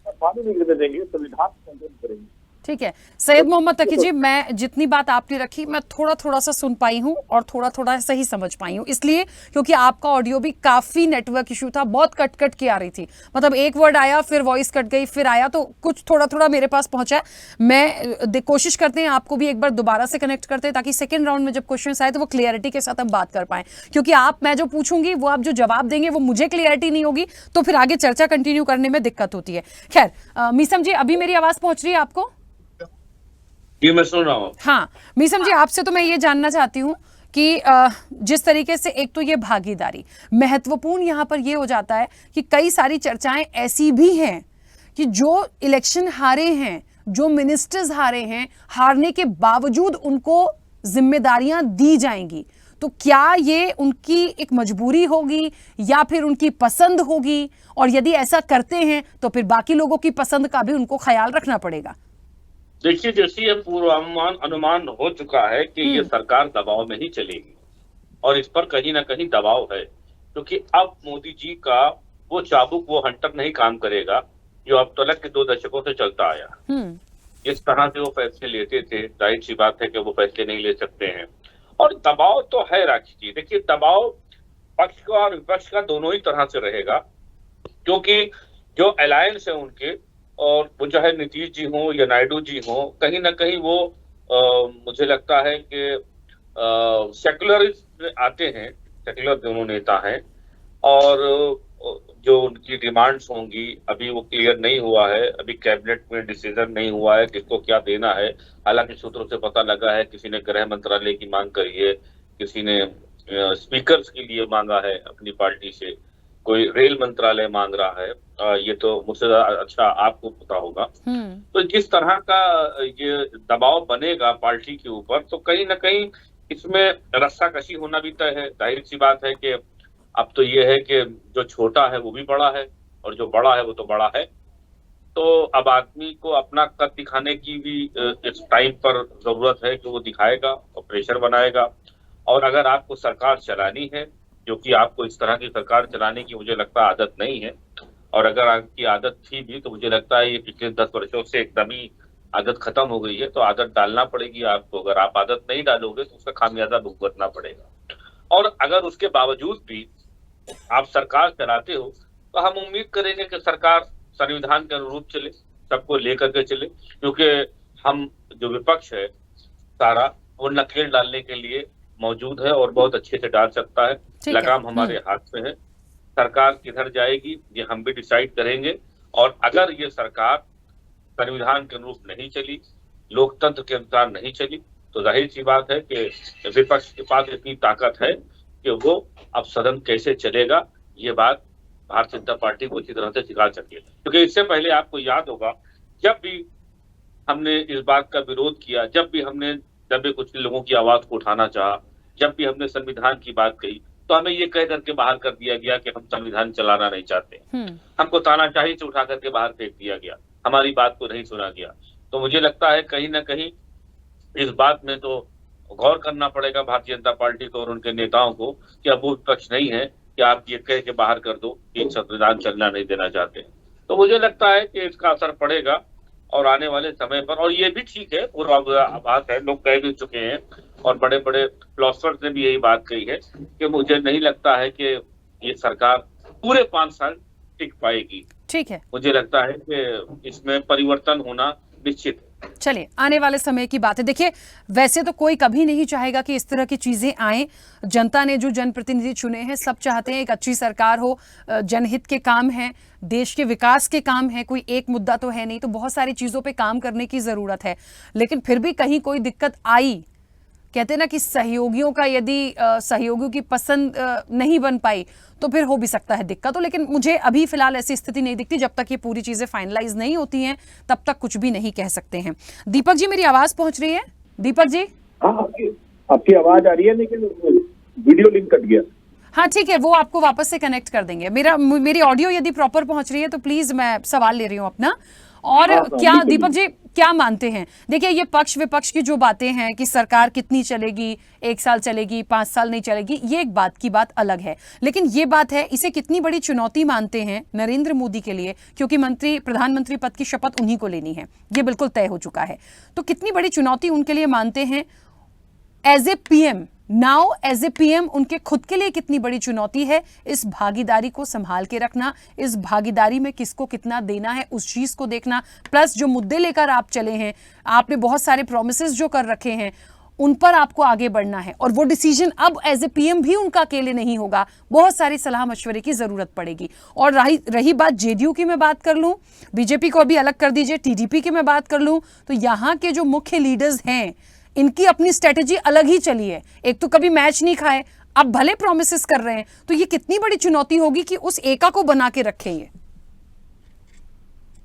Speaker 4: पानी नहीं गिरने देंगे, संविधान संशोधन करेंगे।
Speaker 1: ठीक है सैयद मोहम्मद तकी जी, मैं जितनी बात आपने रखी मैं थोड़ा सा सुन पाई हूँ और थोड़ा सही समझ पाई हूँ, इसलिए क्योंकि आपका ऑडियो भी काफी नेटवर्क इशू था, बहुत कट के आ रही थी, मतलब एक वर्ड आया फिर वॉइस कट गई फिर आया, तो कुछ थोड़ा मेरे पास पहुंचा है। मैं कोशिश करते हैं आपको भी एक बार दोबारा से कनेक्ट करते हैं ताकि सेकेंड राउंड में जब क्वेश्चन आए तो वो क्लियरिटी के साथ हम बात कर पाए, क्योंकि मैं जो पूछूंगी वो आप जो जवाब देंगे वो मुझे क्लियरिटी नहीं होगी तो फिर आगे चर्चा कंटिन्यू करने में दिक्कत होती है। खैर मीसम जी, अभी मेरी आवाज पहुंच रही है आपको?
Speaker 7: ये मैं सुन रहा हूँ।
Speaker 1: हाँ मीसम जी, आपसे तो मैं ये जानना चाहती हूँ कि जिस तरीके से एक तो ये भागीदारी महत्वपूर्ण यहाँ पर ये हो जाता है कि कई सारी चर्चाएं ऐसी भी हैं कि जो इलेक्शन हारे हैं, जो मिनिस्टर्स हारे हैं, हारने के बावजूद उनको जिम्मेदारियां दी जाएंगी, तो क्या ये उनकी एक मजबूरी होगी या फिर उनकी पसंद होगी, और यदि ऐसा करते हैं तो फिर बाकी लोगों की पसंद का भी उनको ख्याल रखना पड़ेगा?
Speaker 7: देखिए, जैसे ये अनुमान हो चुका है कि ये सरकार दबाव में ही चलेगी और इस पर कहीं ना कहीं दबाव है, क्योंकि अब मोदी जी का वो चाबुक, वो हंटर नहीं काम करेगा जो अब तक के 2 दशकों से चलता आया। इस तरह से वो फैसले लेते थे, जाहिर सी बात है कि वो फैसले नहीं ले सकते हैं और दबाव तो है राखी जी। देखिए, दबाव पक्ष का और विपक्ष का दोनों ही तरह से रहेगा, क्योंकि जो अलायंस है उनके, और वो चाहे नीतीश जी हो या नायडू जी हो, कहीं ना कहीं वो मुझे लगता है कि सेकुलरिस्ट आते हैं, सेकुलर दोनों नेता हैं, और जो उनकी डिमांड्स होंगी अभी वो क्लियर नहीं हुआ है, अभी कैबिनेट में डिसीजन नहीं हुआ है किसको क्या देना है। हालांकि सूत्रों से पता लगा है किसी ने गृह मंत्रालय की मांग करी है, किसी ने स्पीकर्स के लिए मांगा है अपनी पार्टी से, कोई रेल मंत्रालय मांग रहा है, ये तो मुझसे अच्छा आपको पता होगा। तो जिस तरह का ये दबाव बनेगा पार्टी के ऊपर, तो कहीं ना कहीं इसमें रस्साकशी होना भी तय है। जाहिर सी बात है कि अब तो ये है कि जो छोटा है वो भी बड़ा है और जो बड़ा है वो तो बड़ा है, तो अब आदमी को अपना कद दिखाने की भी इस टाइम पर जरूरत है कि वो दिखाएगा और प्रेशर बनाएगा। और अगर आपको सरकार चलानी है, जो कि आपको इस तरह की सरकार चलाने की मुझे लगता है आदत नहीं है, और अगर आपकी आदत थी भी तो मुझे लगता है ये पिछले 10 वर्षों से एकदम ही आदत खत्म हो गई है, तो आदत डालना पड़ेगी आपको। अगर आप आदत नहीं डालोगे तो उसका खामियाजा भुगतना पड़ेगा। और अगर उसके बावजूद भी आप सरकार चलाते हो तो हम उम्मीद करेंगे कि सरकार संविधान के अनुरूप चले, सबको लेकर के चले, क्योंकि हम जो विपक्ष है सारा वो नकेल डालने के लिए मौजूद है और बहुत अच्छे से डाल सकता है। लगाम हमारे हाथ में है, सरकार किधर जाएगी ये हम भी डिसाइड करेंगे। और अगर ये सरकार संविधान के अनुरूप नहीं चली, लोकतंत्र के अनुसार नहीं चली, तो जाहिर सी बात है कि विपक्ष के पास इतनी ताकत है कि वो अब सदन कैसे चलेगा ये बात भारतीय जनता पार्टी को अच्छी तरह से सिखा सके। क्योंकि इससे पहले आपको याद होगा, जब भी हमने इस बात का विरोध किया, जब भी कुछ लोगों की आवाज को उठाना चाहा, जब भी हमने संविधान की बात कही, तो हमें ये कह करके बाहर कर दिया गया कि हम संविधान चलाना नहीं चाहते। हमको तानाशाही से उठा करके बाहर फेंक दिया गया, हमारी बात को नहीं सुना गया। तो मुझे लगता है कहीं ना कहीं इस बात में तो गौर करना पड़ेगा भारतीय जनता पार्टी को और उनके नेताओं को कि अब वो विपक्ष नहीं है कि आप ये कह के बाहर कर दो कि संविधान चलना नहीं देना चाहते। तो मुझे लगता है कि इसका असर पड़ेगा और आने वाले समय पर, और ये भी ठीक है, पूर्वाभास है, लोग कह भी चुके हैं और बड़े बड़े फिलोसफर्स ने भी यही बात कही है कि मुझे नहीं लगता है कि ये सरकार पूरे 5 साल टिक पाएगी।
Speaker 1: ठीक है,
Speaker 7: मुझे लगता है कि इसमें परिवर्तन होना निश्चित है।
Speaker 1: चलिए आने वाले समय की बात है। देखिए, वैसे तो कोई कभी नहीं चाहेगा कि इस तरह की चीजें आए। जनता ने जो जनप्रतिनिधि चुने हैं सब चाहते हैं एक अच्छी सरकार हो, जनहित के काम है, देश के विकास के काम है, कोई एक मुद्दा तो है नहीं, तो बहुत सारी चीजों पे काम करने की जरूरत है। लेकिन फिर भी कहीं कोई दिक्कत आई, कहते हैं ना कि सहयोगियों का यदि सहयोगियों की पसंद नहीं बन पाई तो फिर हो भी सकता है दिक्कत। तो लेकिन मुझे अभी फिलहाल ऐसी स्थिति नहीं दिखती। जब तक ये पूरी चीजें फाइनलाइज नहीं होती हैं तब तक कुछ भी नहीं कह सकते हैं। दीपक जी, मेरी आवाज पहुंच रही है? दीपक जी,
Speaker 4: हाँ, आपकी आवाज आ रही है, लेकिन वीडियो लिंक कट गया।
Speaker 1: हाँ ठीक है, वो आपको वापस से कनेक्ट कर देंगे। मेरी ऑडियो यदि प्रॉपर पहुंच रही है तो प्लीज, मैं सवाल ले रही हूँ अपना। और क्या दीपक जी क्या मानते हैं? देखिए, ये पक्ष विपक्ष की जो बातें हैं कि सरकार कितनी चलेगी, 1 साल चलेगी, 5 साल नहीं चलेगी, ये एक बात की बात अलग है। लेकिन ये बात है, इसे कितनी बड़ी चुनौती मानते हैं नरेंद्र मोदी के लिए, क्योंकि प्रधानमंत्री पद की शपथ उन्हीं को लेनी है, ये बिल्कुल तय हो चुका है। तो कितनी बड़ी चुनौती उनके लिए मानते हैं as a PM? Now as a PM उनके खुद के लिए कितनी बड़ी चुनौती है इस भागीदारी को संभाल के रखना, इस भागीदारी में किसको कितना देना है उस चीज को देखना, प्लस जो मुद्दे लेकर आप चले हैं, आपने बहुत सारे प्रॉमिसेस जो कर रखे हैं उन पर आपको आगे बढ़ना है। और वो डिसीजन अब एज ए पीएम भी उनका अकेले नहीं होगा, बहुत सारी सलाह मशवरे की जरूरत पड़ेगी। और रही बात जेडीयू की, मैं बात कर लूं, बीजेपी को अभी अलग कर दीजिए, टीडीपी की मैं बात कर लूं, तो यहाँ के जो मुख्य लीडर्स हैं इनकी अपनी स्ट्रेटेजी अलग ही चली है। एक तो कभी मैच नहीं खाए, अब भले प्रॉमिसेस कर रहे हैं, तो ये कितनी बड़ी चुनौती होगी कि उस एका को बना के रखें ये।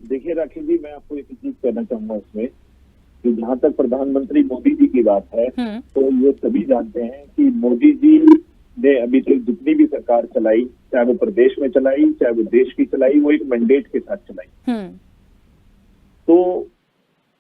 Speaker 4: देखिए राखी जी, मैं आपको एक चीज कहना चाहूंगा इसमें कि जहाँ तक प्रधानमंत्री मोदी जी की बात है, तो ये सभी जानते हैं कि मोदी जी ने अभी तक जितनी भी सरकार चलाई, चाहे वो प्रदेश में चलाई, चाहे वो देश की चलाई, वो एक मैंडेट के साथ चलाई। तो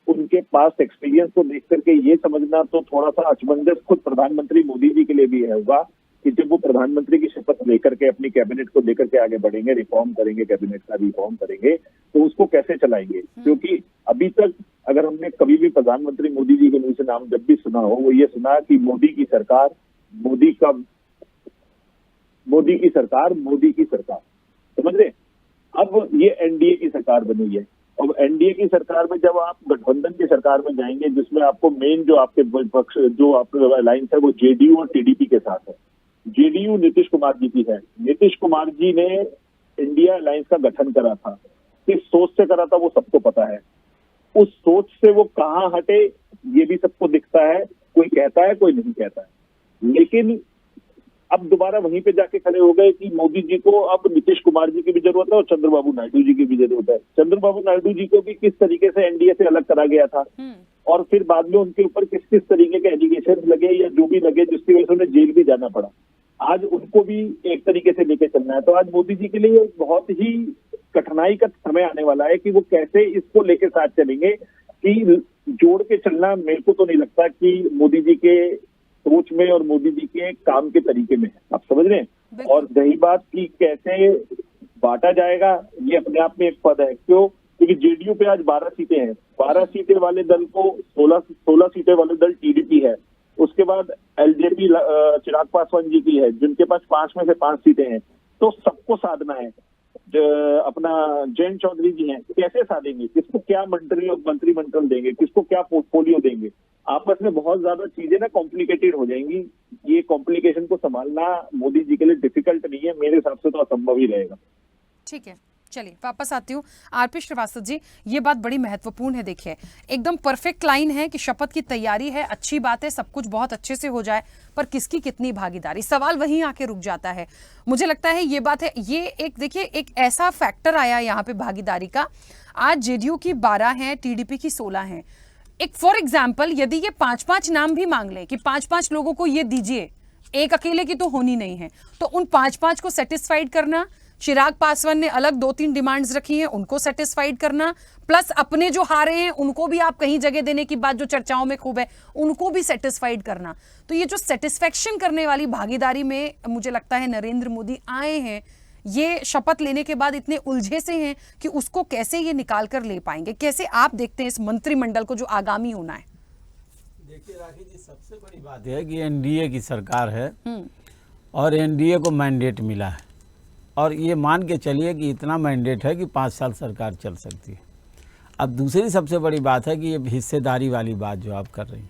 Speaker 4: उनके पास एक्सपीरियंस को देख करके ये समझना तो थोड़ा सा अचमंजस खुद प्रधानमंत्री मोदी जी के लिए भी है होगा कि जब वो प्रधानमंत्री की शपथ लेकर के अपनी कैबिनेट को लेकर के आगे बढ़ेंगे, रिफॉर्म करेंगे, कैबिनेट का रिफॉर्म करेंगे, तो उसको कैसे चलाएंगे। क्योंकि अभी तक अगर हमने कभी भी प्रधानमंत्री मोदी जी के मुंह से नाम जब भी सुना हो, वो ये सुना कि मोदी की सरकार, मोदी की सरकार, समझ रहे। अब ये एनडीए की सरकार बनी है। अब एनडीए की सरकार में जब आप गठबंधन की सरकार में जाएंगे, जिसमें आपको मेन जो आपके पक्ष, जो आपका अलायंस है, वो जेडीयू और टीडीपी के साथ है। जेडीयू नीतीश कुमार जी की है। नीतीश कुमार जी ने इंडिया अलायंस का गठन करा था, किस सोच से करा था वो सबको पता है। उस सोच से वो कहाँ हटे ये भी सबको दिखता है, कोई कहता है कोई नहीं कहता है। लेकिन अब दोबारा वहीं पे जाके खड़े हो गए कि मोदी जी को अब नीतीश कुमार जी की भी जरूरत है और चंद्रबाबू नायडू जी की भी जरूरत है। चंद्रबाबू नायडू जी को भी किस तरीके से एनडीए से अलग करा गया था, और फिर बाद में उनके ऊपर किस किस तरीके के एलिगेशन लगे या जो भी लगे, जिसकी वजह से उन्हें जेल भी जाना पड़ा। आज उनको भी एक तरीके से लेके चलना है। तो आज मोदी जी के लिए बहुत ही कठिनाई का समय आने वाला है कि वो कैसे इसको लेके साथ चलेंगे, कि जोड़ के चलना मेरे को तो नहीं लगता कि मोदी जी के सोच में और मोदी जी के काम के तरीके में है। आप समझ रहे हैं। और रही बात की कैसे बांटा जाएगा, ये अपने आप में एक पद है। क्यों? क्योंकि जेडीयू पे आज 12 सीटें हैं। 12 सीटें वाले दल को 16 सीटें वाले दल टीडीपी है। उसके बाद एलजेपी चिराग पासवान जी की है, जिनके पास 5 में से 5 सीटें हैं। तो सबको साधना है। अपना जयंत चौधरी जी हैं, कैसे साधेंगे, किसको क्या मंत्रिमंडल देंगे, किसको क्या पोर्टफोलियो देंगे। आपस में बहुत ज्यादा चीजें ना कॉम्प्लिकेटेड हो जाएंगी। ये कॉम्प्लिकेशन को संभालना मोदी जी के लिए डिफिकल्ट नहीं है, मेरे हिसाब से तो असंभव ही रहेगा।
Speaker 1: ठीक है, चलिए वापस आती हूँ। आरपी श्रीवास्तव जी, ये बात बड़ी महत्वपूर्ण है। देखिए, एकदम परफेक्ट लाइन है कि शपथ की तैयारी है, अच्छी बात है, सब कुछ बहुत अच्छे से हो जाए, पर किसकी कितनी भागीदारी, सवाल वहीं आके रुक जाता है। मुझे लगता है ये बात है। ये एक देखिए, एक ऐसा फैक्टर आया यहाँ पे भागीदारी का। आज जेडीयू की 12 हैं, टीडीपी की 16 हैं। एक फॉर एग्जाम्पल, यदि ये 5-5 नाम भी मांग ले कि 5-5 लोगों को ये दीजिए, एक अकेले की तो होनी नहीं है, तो उन 5-5 को सेटिस्फाइड करना, चिराग पासवान ने अलग 2-3 डिमांड्स रखी हैं, उनको सेटिस्फाइड करना, प्लस अपने जो हारे हैं उनको भी आप कहीं जगह देने की बात जो चर्चाओं में खूब है, उनको भी सेटिस्फाइड करना। तो ये जो सेटिस्फेक्शन करने वाली भागीदारी में मुझे लगता है नरेंद्र मोदी आए हैं, ये शपथ लेने के बाद इतने उलझे से हैं कि उसको कैसे ये निकाल कर ले पाएंगे? कैसे आप देखते हैं इस मंत्रिमंडल को जो आगामी होना है?
Speaker 8: देखिए राखी जी, सबसे बड़ी बात है कि एनडीए की सरकार है और एनडीए को मैंडेट मिला है, और ये मान के चलिए कि इतना मैंडेट है कि 5 साल सरकार चल सकती है। अब दूसरी सबसे बड़ी बात है कि ये हिस्सेदारी वाली बात जो आप कर रही हैं,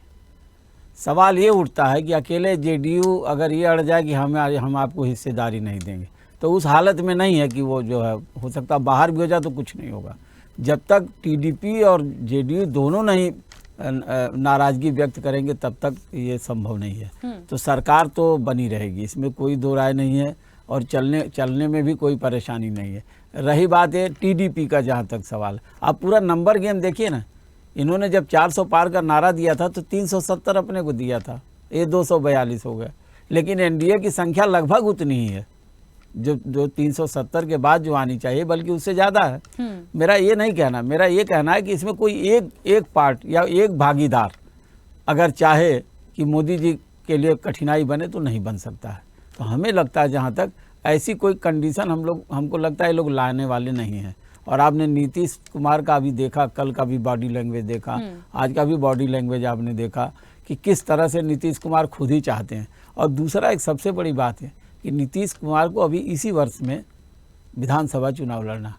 Speaker 8: सवाल ये उठता है कि अकेले जेडीयू अगर ये अड़ जाए कि हम आपको हिस्सेदारी नहीं देंगे, तो उस हालत में नहीं है कि वो जो है, हो सकता है बाहर भी हो जाए तो कुछ नहीं होगा। जब तक टीडीपी और जेडीयू दोनों नहीं नाराजगी व्यक्त करेंगे तब तक ये संभव नहीं है। तो सरकार तो बनी रहेगी, इसमें कोई दो राय नहीं है, और चलने में भी कोई परेशानी नहीं है। रही बात है टीडीपी का, जहाँ तक सवाल, आप पूरा नंबर गेम देखिए ना, इन्होंने जब 400 पार का नारा दिया था तो 370 अपने को दिया था, ये 242 हो गया। लेकिन एनडीए की संख्या लगभग उतनी ही है जो 370 के बाद जो आनी चाहिए, बल्कि उससे ज़्यादा है। मेरा ये नहीं कहना, मेरा ये कहना है कि इसमें कोई एक पार्ट या एक भागीदार अगर चाहे कि मोदी जी के लिए कठिनाई बने तो नहीं बन सकता है। तो हमें लगता है जहाँ तक ऐसी कोई कंडीशन हमको लगता है ये लोग लाने वाले नहीं हैं। और आपने नीतीश कुमार का भी देखा, कल का भी बॉडी लैंग्वेज देखा, आज का भी बॉडी लैंग्वेज आपने देखा कि किस तरह से नीतीश कुमार खुद ही चाहते हैं। और दूसरा एक सबसे बड़ी बात है कि नीतीश कुमार को अभी इसी वर्ष में विधानसभा चुनाव लड़ना,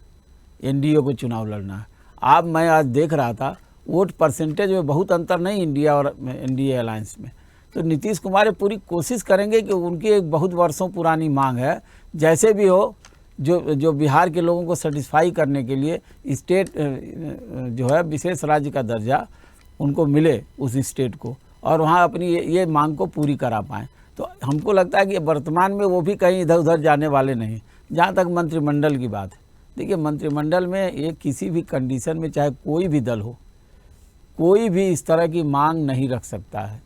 Speaker 8: एनडीए को चुनाव लड़ना है। मैं आज देख रहा था वोट परसेंटेज में बहुत अंतर नहीं इंडिया और एनडीए अलायंस में। तो नीतीश कुमार पूरी कोशिश करेंगे कि उनकी एक बहुत वर्षों पुरानी मांग है, जैसे भी हो, जो बिहार के लोगों को सेटिस्फाई करने के लिए स्टेट जो है विशेष राज्य का दर्जा उनको मिले उस स्टेट को, और वहाँ अपनी ये मांग को पूरी करा पाएँ। तो हमको लगता है कि वर्तमान में वो भी कहीं इधर उधर जाने वाले नहीं। जहाँ तक मंत्रिमंडल की बात है, देखिए मंत्रिमंडल में ये किसी भी कंडीशन में चाहे कोई भी दल हो, कोई भी इस तरह की मांग नहीं रख सकता है।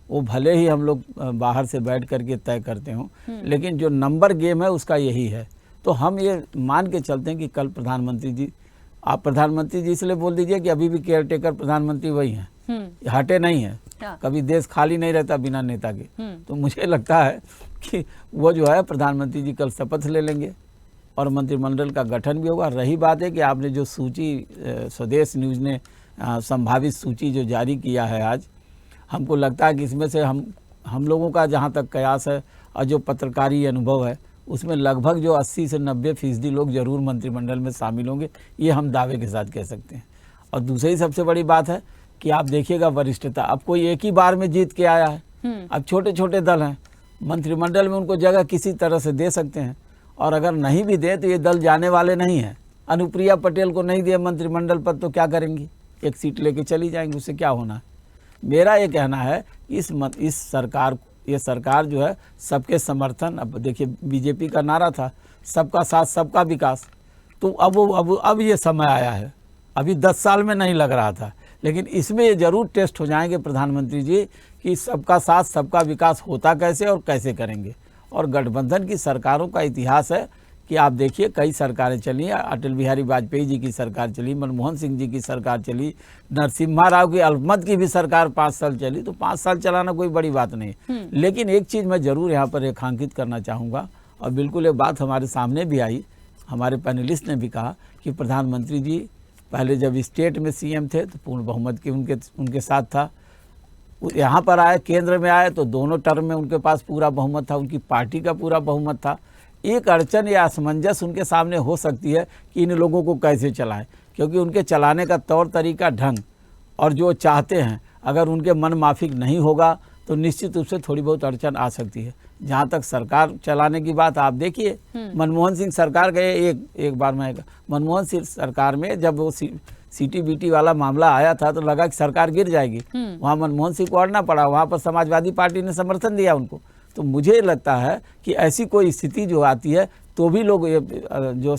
Speaker 8: वो भले ही हम लोग बाहर से बैठ करके तय करते हों, लेकिन जो नंबर गेम है उसका यही है। तो हम ये मान के चलते हैं कि कल प्रधानमंत्री जी, आप प्रधानमंत्री जी इसलिए बोल दीजिए कि अभी भी केयर टेकर प्रधानमंत्री वही हैं, हटे नहीं है। कभी देश खाली नहीं रहता बिना नेता के। तो मुझे लगता है कि वो जो है प्रधानमंत्री जी कल शपथ ले लेंगे और मंत्रिमंडल का गठन भी होगा। रही बात है कि आपने जो सूची, स्वदेश न्यूज़ ने संभावित सूची जो जारी किया है आज, हमको लगता है कि इसमें से हम लोगों का जहाँ तक कयास है और जो पत्रकारी अनुभव है, उसमें लगभग जो 80 से 90% लोग जरूर मंत्रिमंडल में शामिल होंगे, ये हम दावे के साथ कह सकते हैं। और दूसरी सबसे बड़ी बात है कि आप देखिएगा वरिष्ठता, अब कोई एक ही बार में जीत के आया है। अब छोटे छोटे दल हैं, मंत्रिमंडल में उनको जगह किसी तरह से दे सकते हैं, और अगर नहीं भी दे तो ये दल जाने वाले नहीं हैं। अनुप्रिया पटेल को नहीं दिया मंत्रिमंडल पद तो क्या करेंगी, एक सीट लेके चली जाएंगी, उससे क्या होना है। मेरा ये कहना है इस सरकार, ये सरकार जो है सबके समर्थन, अब देखिए बीजेपी का नारा था सबका साथ सबका विकास, तो अब ये समय आया है। अभी 10 साल में नहीं लग रहा था, लेकिन इसमें ये जरूर टेस्ट हो जाएंगे प्रधानमंत्री जी कि सबका साथ सबका विकास होता कैसे और कैसे करेंगे। और गठबंधन की सरकारों का इतिहास है कि आप देखिए कई सरकारें चली, अटल बिहारी वाजपेयी जी की सरकार चली, मनमोहन सिंह जी की सरकार चली, नरसिम्हा राव की अल्पमत की भी सरकार 5 साल चली। तो 5 साल चलाना कोई बड़ी बात नहीं। लेकिन एक चीज़ मैं ज़रूर यहाँ पर रेखांकित करना चाहूँगा, और बिल्कुल एक बात हमारे सामने भी आई, हमारे पैनलिस्ट ने भी कहा कि प्रधानमंत्री जी पहले जब स्टेट में सीएम थे तो पूर्ण बहुमत की उनके साथ था, यहाँ पर आए केंद्र में आए तो दोनों टर्म में उनके पास पूरा बहुमत था, उनकी पार्टी का पूरा बहुमत था। एक अड़चन या असमंजस उनके सामने हो सकती है कि इन लोगों को कैसे चलाएं, क्योंकि उनके चलाने का तौर तरीका, ढंग और जो चाहते हैं अगर उनके मन माफिक नहीं होगा तो निश्चित रूप से थोड़ी बहुत अड़चन आ सकती है। जहाँ तक सरकार चलाने की बात, आप देखिए मनमोहन सिंह सरकार गए, एक बार मैं मनमोहन सिंह सरकार में जब वो CTBT वाला मामला आया था तो लगा कि सरकार गिर जाएगी, वहाँ मनमोहन सिंह को अड़ना पड़ा, वहाँ पर समाजवादी पार्टी ने समर्थन दिया उनको। तो मुझे लगता है कि ऐसी कोई स्थिति जो आती है तो भी लोग जो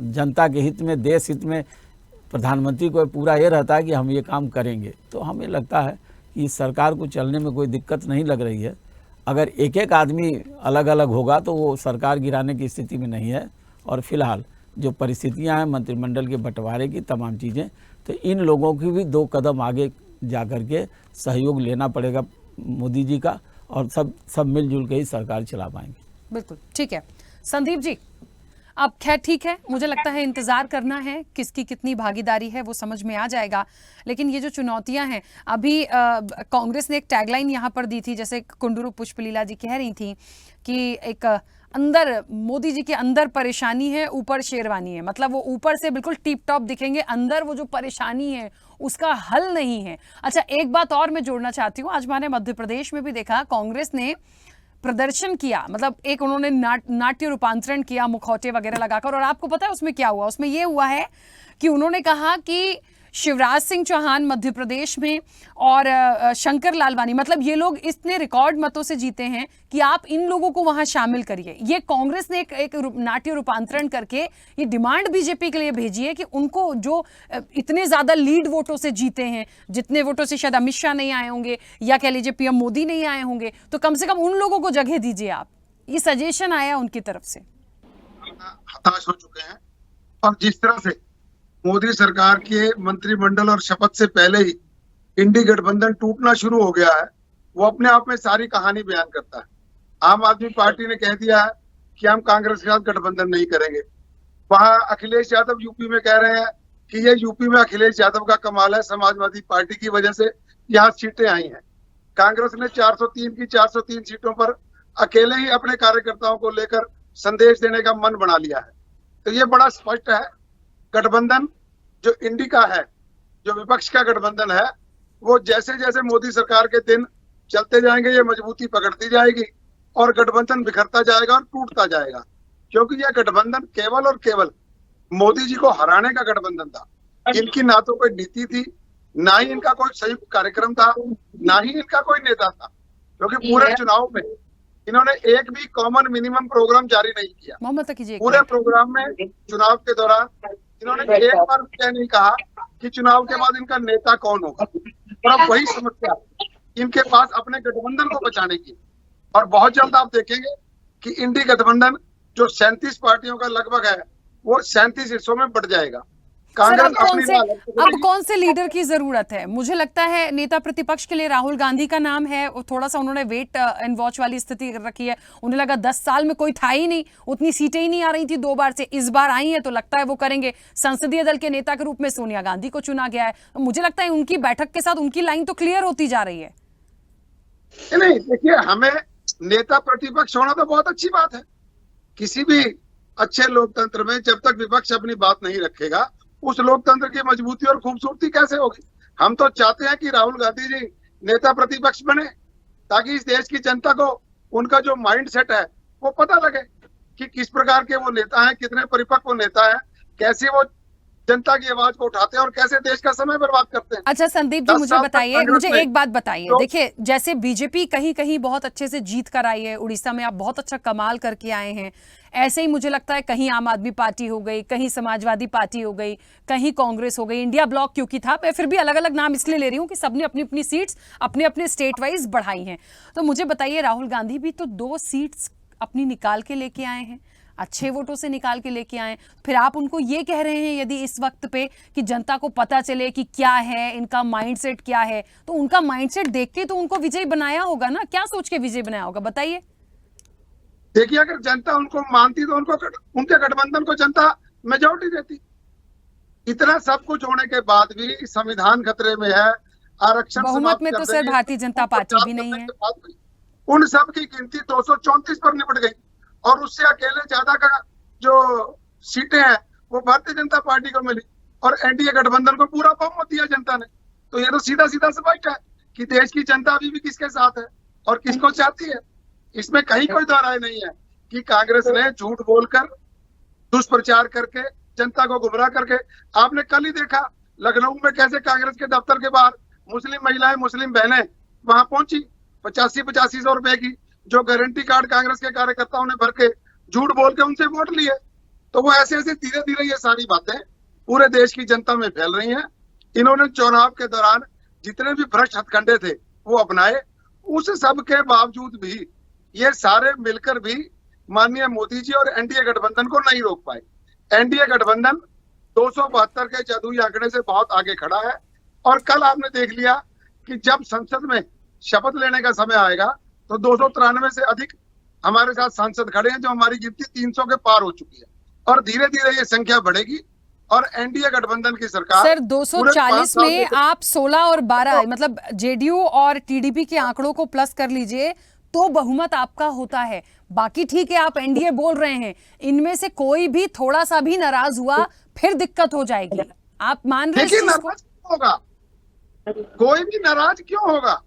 Speaker 8: जनता के हित में, देश हित में, प्रधानमंत्री को पूरा ये रहता है कि हम ये काम करेंगे। तो हमें लगता है कि इस सरकार को चलने में कोई दिक्कत नहीं लग रही है। अगर एक एक आदमी अलग अलग होगा तो वो सरकार गिराने की स्थिति में नहीं है। और फिलहाल जो परिस्थितियां हैं मंत्रिमंडल के बंटवारे की तमाम चीज़ें, तो इन लोगों की भी 2 कदम आगे जा कर के सहयोग लेना पड़ेगा मोदी जी का, और सब मिलजुल के ही सरकार चला पाएंगे।
Speaker 1: बिल्कुल ठीक है। संदीप जी, अब खैर ठीक है, मुझे लगता है इंतजार करना है, किसकी कितनी भागीदारी है वो समझ में आ जाएगा। लेकिन ये जो चुनौतियां हैं, अभी कांग्रेस ने एक टैगलाइन यहाँ पर दी थी, जैसे कुंडरू पुष्पलीला जी कह रही थी कि एक अंदर मोदी जी के अंदर परेशानी है, ऊपर शेरवानी है। मतलब वो ऊपर से बिल्कुल टिप टॉप दिखेंगे, अंदर वो जो परेशानी है उसका हल नहीं है। अच्छा, एक बात और मैं जोड़ना चाहती हूँ, आज मैंने मध्य प्रदेश में भी देखा कांग्रेस ने प्रदर्शन किया, मतलब एक उन्होंने नाट्य रूपांतरण किया मुखौटे वगैरह लगाकर, और आपको पता है उसमें क्या हुआ? उसमें ये हुआ है कि उन्होंने कहा कि शिवराज सिंह चौहान मध्य प्रदेश में और शंकर लालवानी, मतलब ये लोग इतने रिकॉर्ड मतों से जीते हैं कि आप इन लोगों को वहां शामिल करिए। ये कांग्रेस ने एक नाट्य रूपांतरण करके ये डिमांड बीजेपी के लिए भेजी है कि उनको जो इतने ज्यादा लीड वोटों से जीते हैं, जितने वोटों से शायद अमित शाह नहीं आए होंगे या कह लीजिए पीएम मोदी नहीं आए होंगे, तो कम से कम उन लोगों को जगह दीजिए आप। ये सजेशन आया उनकी तरफ से।
Speaker 6: हताश हो चुके हैं, और जिस तरह से मोदी सरकार के मंत्रिमंडल और शपथ से पहले ही इंडी गठबंधन टूटना शुरू हो गया है, वो अपने आप में सारी कहानी बयान करता है। आम आदमी पार्टी ने कह दिया है कि हम कांग्रेस के साथ गठबंधन नहीं करेंगे। वहां अखिलेश यादव यूपी में कह रहे हैं कि ये यूपी में अखिलेश यादव का कमाल है, समाजवादी पार्टी की वजह से यहाँ सीटें आई हैं। कांग्रेस ने 403 की 403 सीटों पर अकेले ही अपने कार्यकर्ताओं को लेकर संदेश देने का मन बना लिया है। तो ये बड़ा स्पष्ट है, गठबंधन जो इंडी का है, जो विपक्ष का गठबंधन है, वो जैसे जैसे मोदी सरकार के दिन चलते जाएंगे ये मजबूती पकड़ती जाएगी और गठबंधन बिखरता जाएगा और टूटता जाएगा। क्योंकि यह गठबंधन केवल और केवल मोदी जी को हराने का गठबंधन था। इनकी ना तो कोई नीति थी, ना ही इनका कोई संयुक्त कार्यक्रम था, ना ही इनका कोई नेता था। क्योंकि पूरे चुनाव में इन्होंने एक भी कॉमन मिनिमम प्रोग्राम जारी नहीं किया। पूरे प्रोग्राम में चुनाव के दौरान इन्होंने एक बार भी नहीं कहा कि चुनाव के बाद इनका नेता कौन होगा। और अब वही समस्या इनके पास अपने गठबंधन को बचाने की, और बहुत जल्द आप देखेंगे कि इंडी गठबंधन जो 37 पार्टियों का लगभग है, वो 37 हिस्सों में बढ़ जाएगा।
Speaker 1: सर, अब कौन से लीडर की जरूरत है? मुझे लगता है नेता प्रतिपक्ष के लिए राहुल गांधी का नाम है। थोड़ा सा उन्होंने वेट एंड वॉच वाली स्थिति रखी है। उन्हें लगा 10 साल में कोई था ही नहीं, उतनी सीटें ही नहीं आ रही थी 2 बार से, इस बार आई हैं तो लगता है वो करेंगे। संसदीय दल के नेता के रूप में सोनिया गांधी को चुना गया है, तो मुझे लगता है उनकी बैठक के साथ उनकी लाइन तो क्लियर होती जा रही है।
Speaker 6: नहीं, देखिए, हमें नेता प्रतिपक्ष होना तो बहुत अच्छी बात है। किसी भी अच्छे लोकतंत्र में जब तक विपक्ष अपनी बात नहीं रखेगा, उस लोकतंत्र की मजबूती और खूबसूरती कैसे होगी? हम तो चाहते हैं कि राहुल गांधी जी नेता प्रतिपक्ष बने, ताकि इस देश की जनता को उनका जो माइंड सेट है वो पता लगे कि किस प्रकार के वो नेता हैं, कितने परिपक्व नेता हैं, कैसे वो जनता की आवाज को उठाते हैं और कैसे देश का समय बर्बाद करते हैं।
Speaker 1: अच्छा संदीप जी, मुझे बताइए, मुझे एक बात बताइए। देखिए, जैसे बीजेपी कहीं कहीं बहुत अच्छे से जीत कर आई है, उड़ीसा में आप बहुत अच्छा कमाल करके आए हैं, ऐसे ही मुझे लगता है कहीं आम आदमी पार्टी हो गई, कहीं समाजवादी पार्टी हो गई, कहीं कांग्रेस हो गई, इंडिया ब्लॉक क्योंकि था, मैं फिर भी अलग अलग नाम इसलिए ले रही हूँ कि सबने अपनी अपनी सीट्स अपने अपने स्टेट वाइज बढ़ाई हैं। तो मुझे बताइए, राहुल गांधी भी तो 2 सीट्स अपनी निकाल के लेके आए हैं, अच्छे वोटों से निकाल के लेके आए, फिर आप उनको ये कह रहे हैं यदि इस वक्त पे कि जनता को पता चले कि क्या है इनका माइंडसेट क्या है, तो उनका माइंडसेट देख के तो उनको विजयी बनाया होगा ना? क्या सोच के विजयी बनाया होगा, बताइए।
Speaker 6: देखिए, अगर जनता उनको मानती तो उनके गठबंधन को जनता मेजॉरिटी देती। इतना सब कुछ होने के बाद भी संविधान खतरे में है, आरक्षण
Speaker 1: बहुमत में तो सर भारतीय जनता पार्टी भी नहीं है।
Speaker 6: उन सब की गिनती 234 पर निपट गई, और उससे अकेले ज्यादा का जो सीटें हैं वो भारतीय जनता पार्टी को मिली, और एनडीए गठबंधन को पूरा बहुमत दिया जनता ने। तो ये तो सीधा सीधा स्पष्ट है कि देश की जनता अभी भी किसके साथ है और किसको चाहती है। इसमें कहीं कोई दो राय नहीं है कि कांग्रेस ने झूठ बोलकर, दुष्प्रचार करके, जनता को गुमराह करके, आपने कल ही देखा लखनऊ में कैसे कांग्रेस के दफ्तर के बाहर मुस्लिम महिलाएं, मुस्लिम बहनें वहां पहुंची 85-85 रुपए की जो गारंटी कार्ड कांग्रेस के कार्यकर्ताओं ने भर के झूठ बोल के उनसे वोट लिए। तो वो ऐसे ऐसे धीरे धीरे ये सारी बातें पूरे देश की जनता में फैल रही हैं। इन्होंने चुनाव के दौरान जितने भी भ्रष्ट हथकंडे थे वो अपनाए, उस सब के बावजूद भी ये सारे मिलकर भी माननीय मोदी जी और एनडीए गठबंधन को नहीं रोक पाए। एनडीए गठबंधन 272 के जादुई आंकड़े से बहुत आगे खड़ा है, और कल आपने देख लिया कि जब संसद में शपथ लेने का समय आएगा तो 293 से अधिक हमारे साथ सांसद खड़े हैं, जो हमारी गिनती 300 के पार हो चुकी है। और धीरे धीरे ये संख्या बढ़ेगी और एनडीए गठबंधन की सरकार
Speaker 1: सर
Speaker 6: पूरे 5
Speaker 1: 240
Speaker 6: साल
Speaker 1: में आप 16 और 12 मतलब जेडीयू और टीडीपी के आंकड़ों को प्लस कर लीजिए तो बहुमत आपका होता है। बाकी ठीक है, आप एनडीए बोल रहे हैं, इनमें से कोई भी थोड़ा सा भी नाराज हुआ फिर दिक्कत हो जाएगी। आप मान रहे हैं
Speaker 6: देखिए
Speaker 1: इस चीज को?
Speaker 6: नाराज क्यों होगा, कोई भी नाराज क्यों होगा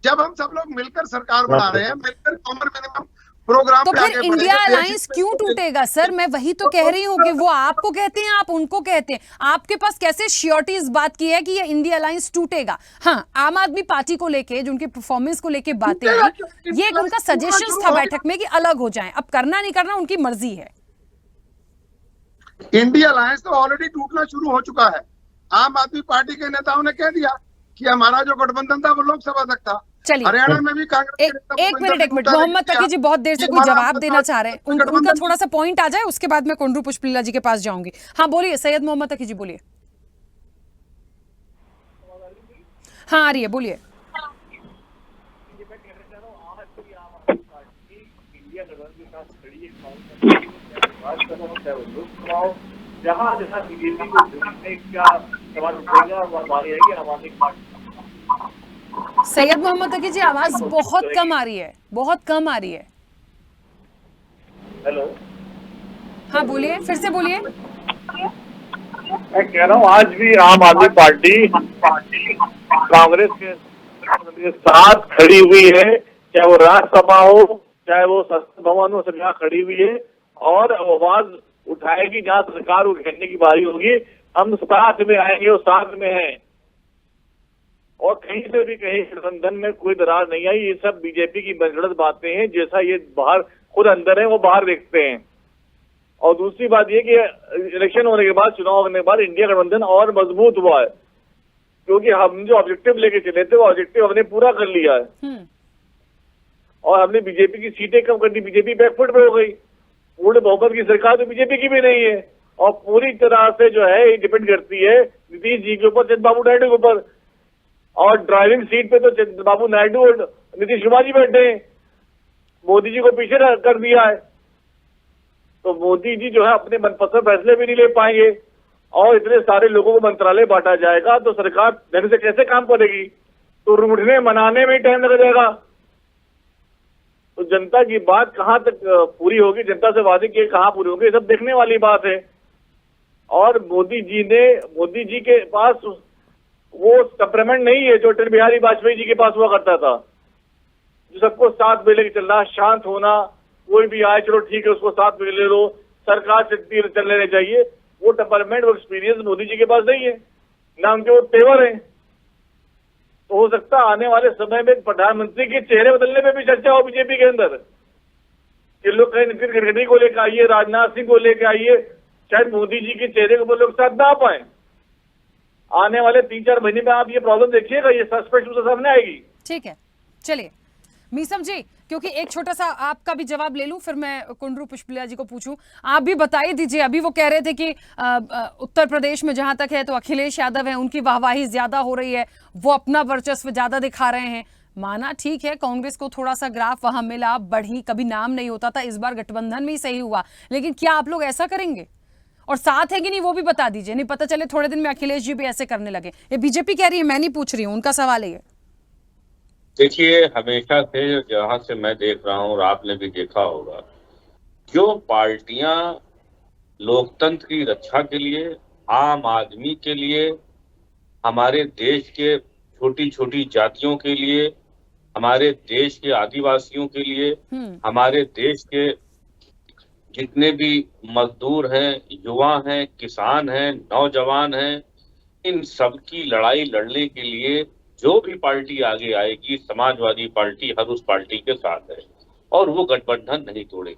Speaker 6: जब हम सब लोग मिलकर सरकार बना रहे हैं, मिलकर कॉमन मिनिमम प्रोग्राम
Speaker 1: तो
Speaker 6: पे
Speaker 1: फिर
Speaker 6: आगे
Speaker 1: इंडिया
Speaker 6: बढ़ेंगे।
Speaker 1: अलायंस क्यों टूटेगा सर? मैं वही तो कह रही हूँ कि वो आपको कहते हैं, आप उनको कहते हैं, आपके पास कैसे श्योरिटी इस बात की है कि ये इंडिया अलायंस टूटेगा? हाँ, आम आदमी पार्टी को लेके जो उनकी परफॉर्मेंस को लेके बातें हैं, ये एक उनका सजेशन था बैठक में कि अलग हो जाएं। अब करना नहीं करना उनकी मर्जी है।
Speaker 6: इंडिया अलायंस तो ऑलरेडी टूटना शुरू हो चुका है। आम आदमी पार्टी के नेताओं ने कह दिया कि हमारा जो गठबंधन था वो लोकसभा तक था।
Speaker 1: चलिए,
Speaker 6: हरियाणा में भी कांग्रेस
Speaker 1: एक मिनट मोहम्मद तकी जी बहुत देर से कोई जवाब देना चाह रहे हैं, उनका थोड़ा सा पॉइंट आ जाए, उसके बाद मैं कोंडरू पुष्पलीला जी के पास जाऊंगी। हाँ बोलिए सैयद मोहम्मद तकी जी, बोलिए। हाँ आ रही है, बोलिए।
Speaker 4: जहाँ जहाँ बीजेपी को क्या सवाल उठेगा वो हमारी है कि हमारी पार्टी।
Speaker 1: सैयद मोहम्मद तकी जी आवाज बहुत कम आ रही है, बहुत कम आ रही है।
Speaker 4: हेलो, हाँ बोलिए,
Speaker 1: फिर से बोलिए।
Speaker 4: मैं कह रहा हूँ आज भी आम आदमी पार्टी कांग्रेस के साथ खड़ी हुई है, चाहे वो राज्यसभा हो चाहे वो संसद भवन हो, सब यहाँ खड़ी हुई है और आवाज उठाएगी जहाँ सरकार को घेरने की बारी होगी। हम साथ में आएंगे और साथ में हैं और कहीं से भी कहीं गठबंधन में कोई दरार नहीं आई। ये सब बीजेपी की मनगढ़ंत बातें हैं, जैसा ये बाहर खुद अंदर है वो बाहर देखते हैं। और दूसरी बात ये कि इलेक्शन होने के बाद, चुनाव होने के बाद इंडिया गठबंधन और मजबूत हुआ है, क्योंकि हम जो ऑब्जेक्टिव लेके चले थे वो ऑब्जेक्टिव हमने पूरा कर लिया है और हमने बीजेपी की सीटें कम कर दी। बीजेपी बैकफुट पे हो गई, पूर्ण बहुमत की सरकार तो बीजेपी की भी नहीं है और पूरी तरह से जो है ये डिपेंड करती है नीतीश जी के ऊपर, चंद्रबाबू नायडू के ऊपर। और ड्राइविंग सीट पे तो चंद्रबाबू नायडू और नीतीश कुमार जी बैठे हैं, मोदी जी को पीछे कर दिया है। तो मोदी जी जो है अपने मनपसंद फैसले भी नहीं ले पाएंगे और इतने सारे लोगों को मंत्रालय बांटा जाएगा तो सरकार ढंग से कैसे काम करेगी? तो रूठने मनाने में ही टाइम लग जाएगा। तो जनता की बात कहाँ तक पूरी होगी, जनता से वादे किए कहाँ पूरी होगी, ये सब देखने वाली बात है। और मोदी जी के पास वो टेम्परामेंट नहीं है जो अटल बिहारी वाजपेयी जी के पास हुआ करता था, जो सबको साथ में लेके चलना, शांत होना, कोई भी आए चलो ठीक है उसको साथ में ले लो, सरकार से चल लेने चाहिए। वो टेम्परामेंट, वो एक्सपीरियंस मोदी जी के पास नहीं है, ना उनके वो तेवर है। तो हो सकता है आने वाले समय में प्रधानमंत्री के चेहरे बदलने पे भी चर्चा हो बीजेपी के अंदर, कि लोग कहीं नितिन गडकरी को लेकर आइए, राजनाथ सिंह को लेकर आइए, शायद मोदी जी के चेहरे को लोग साथ ना पाए। आने वाले 3-4 महीने में आप ये प्रॉब्लम देखिएगा, ये सस्पेक्ट रूप से सामने आएगी।
Speaker 1: ठीक है, चलिए मीसम जी, क्योंकि एक छोटा सा आपका भी जवाब ले लूं फिर मैं कोंडरू पुष्पलीला जी को पूछूं, आप भी बताइए दीजिए। अभी वो कह रहे थे कि उत्तर प्रदेश में जहां तक है तो अखिलेश यादव है, उनकी वाहवाही ज्यादा हो रही है, वो अपना वर्चस्व ज्यादा दिखा रहे हैं। माना ठीक है, कांग्रेस को थोड़ा सा ग्राफ वहां मिला, बढ़ी, कभी नाम नहीं होता था, इस बार गठबंधन में ही सही हुआ, लेकिन क्या आप लोग ऐसा करेंगे? और साथ है कि नहीं वो भी बता दीजिए, नहीं पता चले थोड़े दिन में अखिलेश जी भी ऐसे करने लगे। ये बीजेपी कह रही है, मैं नहीं पूछ रही हूँ, उनका सवाल है।
Speaker 7: देखिए, हमेशा से जहां से मैं देख रहा हूं और आपने भी देखा होगा, जो पार्टियां लोकतंत्र की रक्षा के लिए, आम आदमी के लिए, हमारे देश के छोटी छोटी जातियों के लिए, हमारे देश के आदिवासियों के लिए, हमारे देश के जितने भी मजदूर हैं, युवा हैं, किसान हैं, नौजवान हैं, इन सब की लड़ाई लड़ने के लिए जो भी पार्टी आगे आएगी, समाजवादी पार्टी हर उस पार्टी के साथ है और वो गठबंधन नहीं तोड़ेगी।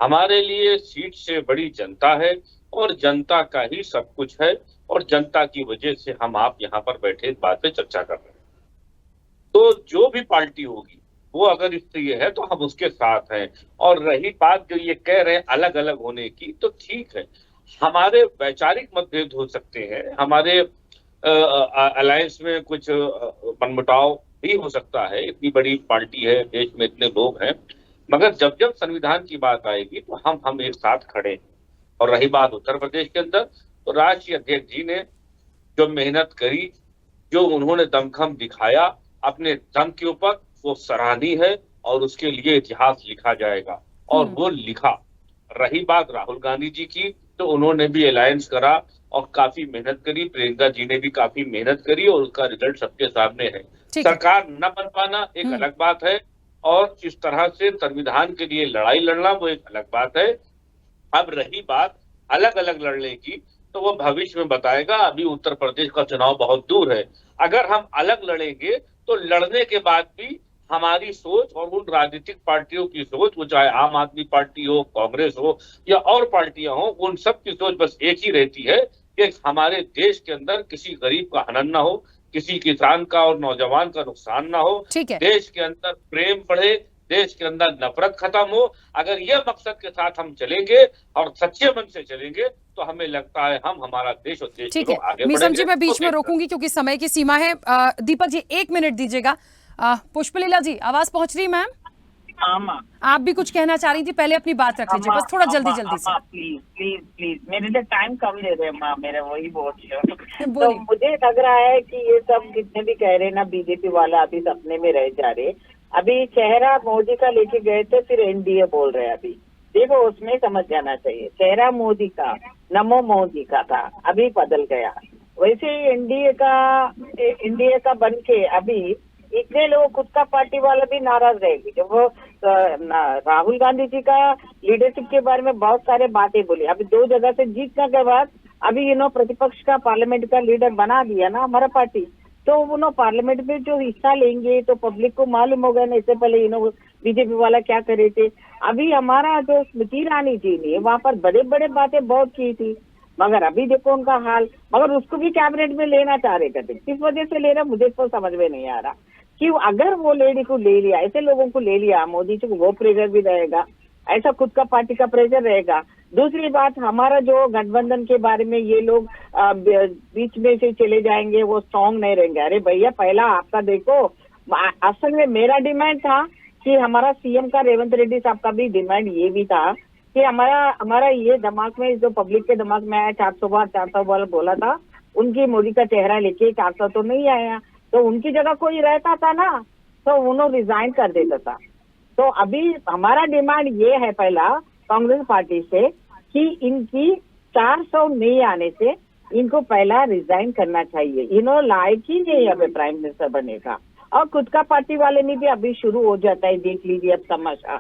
Speaker 7: हमारे लिए सीट से बड़ी जनता है और जनता का ही सब कुछ है और जनता की वजह से हम आप यहाँ पर बैठे इस बात पे चर्चा कर रहे हैं। तो जो भी पार्टी होगी वो अगर इससे ये है तो हम उसके साथ हैं। और रही बात जो ये कह रहे हैं अलग अलग होने की, तो ठीक है, हमारे वैचारिक मतभेद हो सकते हैं, हमारे अलायंस में कुछ मनमुटाव भी हो सकता है, इतनी बड़ी पार्टी है, देश में इतने लोग हैं, मगर जब जब संविधान की बात आएगी तो हम एक साथ खड़े हैं। और रही बात उत्तर प्रदेश के अंदर, तो राष्ट्रीय अध्यक्ष जी ने जो मेहनत करी, जो उन्होंने दमखम दिखाया अपने दम के ऊपर, वो सराहनीय है और उसके लिए इतिहास लिखा जाएगा और वो लिखा। रही बात राहुल गांधी जी की, तो उन्होंने भी अलायंस करा और काफी मेहनत करी, प्रियंका जी ने भी काफी मेहनत करी और उसका रिजल्ट सबके सामने है। सरकार न बन पाना एक अलग बात है और इस तरह से संविधान के लिए लड़ाई लड़ना वो एक अलग बात है। अब रही बात अलग अलग लड़ने की, तो वो भविष्य में बताएगा। अभी उत्तर प्रदेश का चुनाव बहुत दूर है। अगर हम अलग लड़ेंगे तो लड़ने के बाद भी हमारी सोच और उन राजनीतिक पार्टियों की सोच, वो चाहे आम आदमी पार्टी हो, कांग्रेस हो या और पार्टियां हो, उन सब की सोच बस एक ही रहती है कि हमारे देश के अंदर किसी गरीब का हनन ना हो, किसी किसान का और नौजवान का नुकसान ना हो, देश के अंदर प्रेम बढ़े, देश के अंदर नफरत खत्म हो। अगर ये मकसद के साथ हम चलेंगे और सच्चे मन से चलेंगे तो हमें लगता है हम हमारा देश और देश
Speaker 1: ठीक
Speaker 7: को
Speaker 1: है।
Speaker 7: आगे
Speaker 1: मीसम
Speaker 7: बढ़ेंगे।
Speaker 1: जी, मैं बीच में रोकूंगी क्योंकि समय की सीमा है। दीपक जी 1 मिनट दीजिएगा। पुष्पलीला जी, आवाज पहुंच रही मैम? आप भी कुछ कहना चाह रही थी, पहले अपनी बात रख लीजिए, बस थोड़ा जल्दी से।
Speaker 5: प्लीज प्लीज प्लीज, मेरे लिए टाइम कम ले रहे हैं मेरे, वही बोल रही हूँ। तो मुझे लग रहा है कि ये सब जितने भी कह रहे हैं ना बीजेपी वाला, अभी सपने में रह जा रहे। अभी चेहरा मोदी का लेके गए थे, फिर एनडीए बोल रहे हैं। अभी देखो, उसमें समझ जाना चाहिए, चेहरा मोदी का, नमो मोदी का था, अभी बदल गया। वैसे ही एनडीए का बन के अभी इतने लोग, खुद का पार्टी वाला भी नाराज रहेगी। जब वो राहुल गांधी जी का लीडरशिप के बारे में बहुत सारे बातें बोली, अभी 2 जगह से जीतने के बाद अभी प्रतिपक्ष का पार्लियामेंट का लीडर बना दिया ना हमारा पार्टी, तो उन्होंने पार्लियामेंट में जो हिस्सा लेंगे तो पब्लिक को मालूम होगा ना। इससे पहले बीजेपी वाला क्या कर रहे थे। अभी हमारा जो स्मृति ईरानी जी ने वहाँ पर बड़े बड़े बातें बहुत की थी, मगर अभी देखो उनका हाल। मगर उसको भी कैबिनेट में लेना चाह रहे थे, किस वजह से ले रहा मुझे तो समझ में नहीं आ रहा। कि अगर वो लेडी को ले लिया, ऐसे लोगों को ले लिया, मोदी जी को वो प्रेशर भी रहेगा, ऐसा खुद का पार्टी का प्रेशर रहेगा। दूसरी बात, हमारा जो गठबंधन के बारे में ये लोग बीच में से चले जाएंगे, वो स्ट्रॉन्ग नहीं रहेंगे। अरे भैया, पहला आपका देखो, असल में मेरा डिमांड था कि हमारा सीएम का, रेवंत रेड्डी साहब का भी डिमांड ये भी था कि हमारा ये दिमाग में, जो पब्लिक के दिमाग में आया 400 बार बोला था, उनकी मोदी का चेहरा लेके 400 तो नहीं आया, तो उनकी जगह कोई रहता था ना तो उन्होंने रिजाइन कर देता था। तो अभी हमारा डिमांड ये है पहला कांग्रेस पार्टी से कि इनकी 400 नहीं आने से इनको पहला रिजाइन करना चाहिए। इन्होंने लायक ही नहीं अभी प्राइम मिनिस्टर बने का। और खुद का पार्टी वाले ने भी अभी शुरू हो जाता है, देख लीजिए अब तमाशा,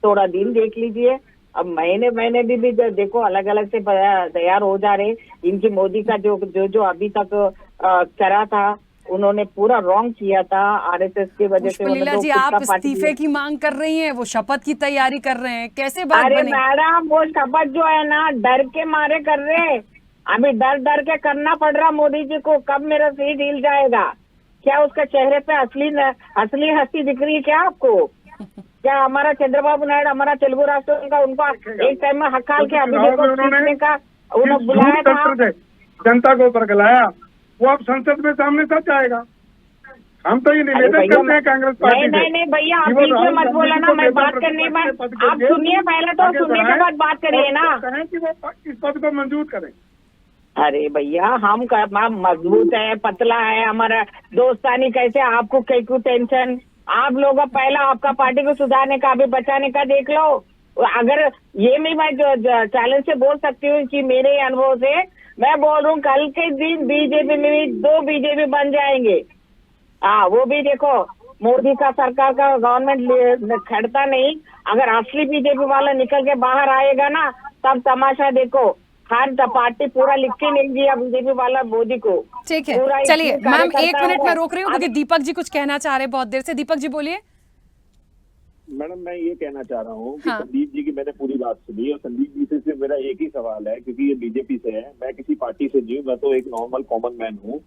Speaker 5: थोड़ा दिन देख लीजिए। अब महीने भी देखो अलग अलग से तैयार हो जा रहे। इनकी मोदी का जो अभी तक करा था, उन्होंने पूरा रॉन्ग किया था आरएसएस की वजह से।
Speaker 1: पुष्पलीला जी, आप इस्तीफे की मांग कर रही हैं, वो शपथ की तैयारी कर रहे हैं, कैसे बात बनेगी?
Speaker 5: अरे मैडम, वो शपथ जो है ना डर के मारे कर रहे। अभी डर के करना पड़ रहा मोदी जी को। कब मेरा सीट हिल जाएगा? क्या उसका चेहरे पे असली हंसी दिख रही है क्या आपको? क्या हमारा चंद्रबाबू नायडू, हमारा तेलुगु राष्ट्र का, उनका एक टाइम में हकाल के अभी देखो उन्होंने बुलाया था,
Speaker 6: जनता को ऊपर गलाया, वो अब संसद में सामने सच आएगा। हम तो ये निवेदन करते हैं कांग्रेस पार्टी से।
Speaker 5: नहीं भैया, आप बीच में मत बोला ना, मैं बात करने में, आप सुनिए पहले, तो सुनने के बाद बात करिए ना।
Speaker 6: कहें कि वो इस पद को मंजूर करें।
Speaker 5: अरे भैया, हम मजबूत है, पतला है, हमारा दोस्तानी कैसे, आपको क्यों टेंशन? आप लोग पहला आपका पार्टी को सुधारने का, अभी बचाने का देख लो। अगर ये मैं चैलेंज से बोल सकती हूँ कि मेरे अनुभव से मैं बोल रहा हूँ, कल के दिन बीजेपी में भी 2 बीजेपी बन जाएंगे। वो भी देखो, मोदी का सरकार का गवर्नमेंट खड़ता नहीं, अगर असली बीजेपी वाला निकल के बाहर आएगा ना, तब तमाशा देखो। हर पार्टी पूरा लिख के नहीं दिया बीजेपी वाला मोदी को।
Speaker 1: ठीक है, चलिए मैम 1 मिनट में रोक रही हूँ क्योंकि दीपक जी कुछ कहना चाह रहे हैं बहुत देर से। दीपक जी बोलिए।
Speaker 4: मैडम, मैं ये कहना चाह रहा हूँ कि संदीप जी की मैंने पूरी बात सुनी और संदीप जी से मेरा एक ही सवाल है, क्योंकि ये बीजेपी से है, मैं किसी पार्टी से नहीं हूँ, मैं तो एक नॉर्मल कॉमन मैन हूँ,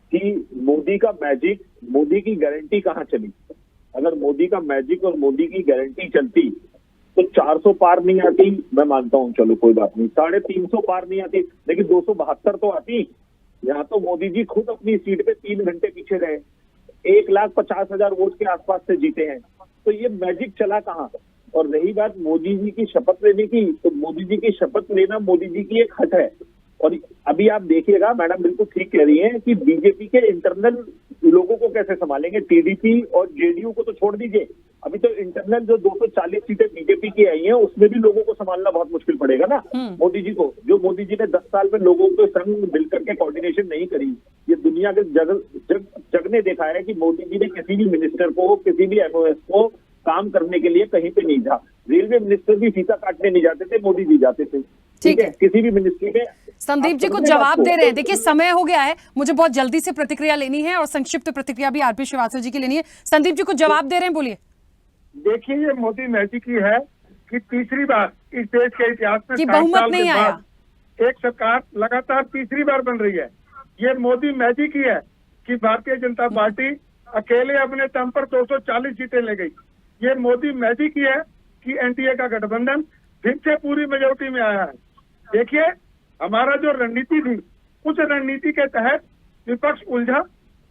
Speaker 4: कि मोदी का मैजिक, मोदी की गारंटी कहाँ चली? अगर मोदी का मैजिक और मोदी की गारंटी चलती तो 400 पार नहीं आती, मैं मानता हूँ, चलो कोई बात नहीं, 350 पार नहीं आती, लेकिन 272 तो आती। यहाँ तो मोदी जी खुद अपनी सीट पे 3 घंटे पीछे रहे, 1,50,000 वोट के आसपास से जीते हैं। तो ये मैजिक चला कहाँ? और रही बात मोदी जी की शपथ लेने की, तो मोदी जी की शपथ लेना मोदी जी की एक हट है। और अभी आप देखिएगा, मैडम बिल्कुल ठीक कह रही हैं कि बीजेपी के इंटरनल लोगों को कैसे संभालेंगे। टीडीपी और जेडीयू को तो छोड़ दीजिए, अभी तो इंटरनल जो 240 सीटें बीजेपी की आई हैं उसमें भी लोगों को संभालना बहुत मुश्किल पड़ेगा ना मोदी जी को। जो मोदी जी ने 10 साल में लोगों के संग मिलकर के कोऑर्डिनेशन नहीं करी, ये दुनिया के जग ने देखा है कि मोदी जी ने किसी भी मिनिस्टर को, किसी भी एमओएस को काम करने के लिए कहीं पे नहीं जा। रेलवे मिनिस्टर भी फीसा काटने नहीं जाते थे, मोदी जी जाते थे। ठीक है, किसी भी मिनिस्ट्री में।
Speaker 1: संदीप जी को जवाब दे रहे हैं। देखिए समय हो गया है, मुझे बहुत जल्दी से प्रतिक्रिया लेनी है और संक्षिप्त प्रतिक्रिया भी आरपी श्रीवास्तव जी की लेनी है। संदीप जी को जवाब दे रहे हैं, बोलिए।
Speaker 6: देखिए, ये मोदी मैजिक ही है कि तीसरी बार इस देश के इतिहास में
Speaker 1: कि बहुमत नहीं आया,
Speaker 6: एक सरकार लगातार तीसरी बार बन रही है। ये मोदी मैजिक ही है कि भारतीय जनता पार्टी अकेले अपने दम पर 240 सीटें ले गई। ये मोदी मैजिक ही है कि एनडीए का गठबंधन फिर से पूरी मेजोरिटी में आया है। देखिए, हमारा जो रणनीति थी, उस रणनीति के तहत विपक्ष उलझा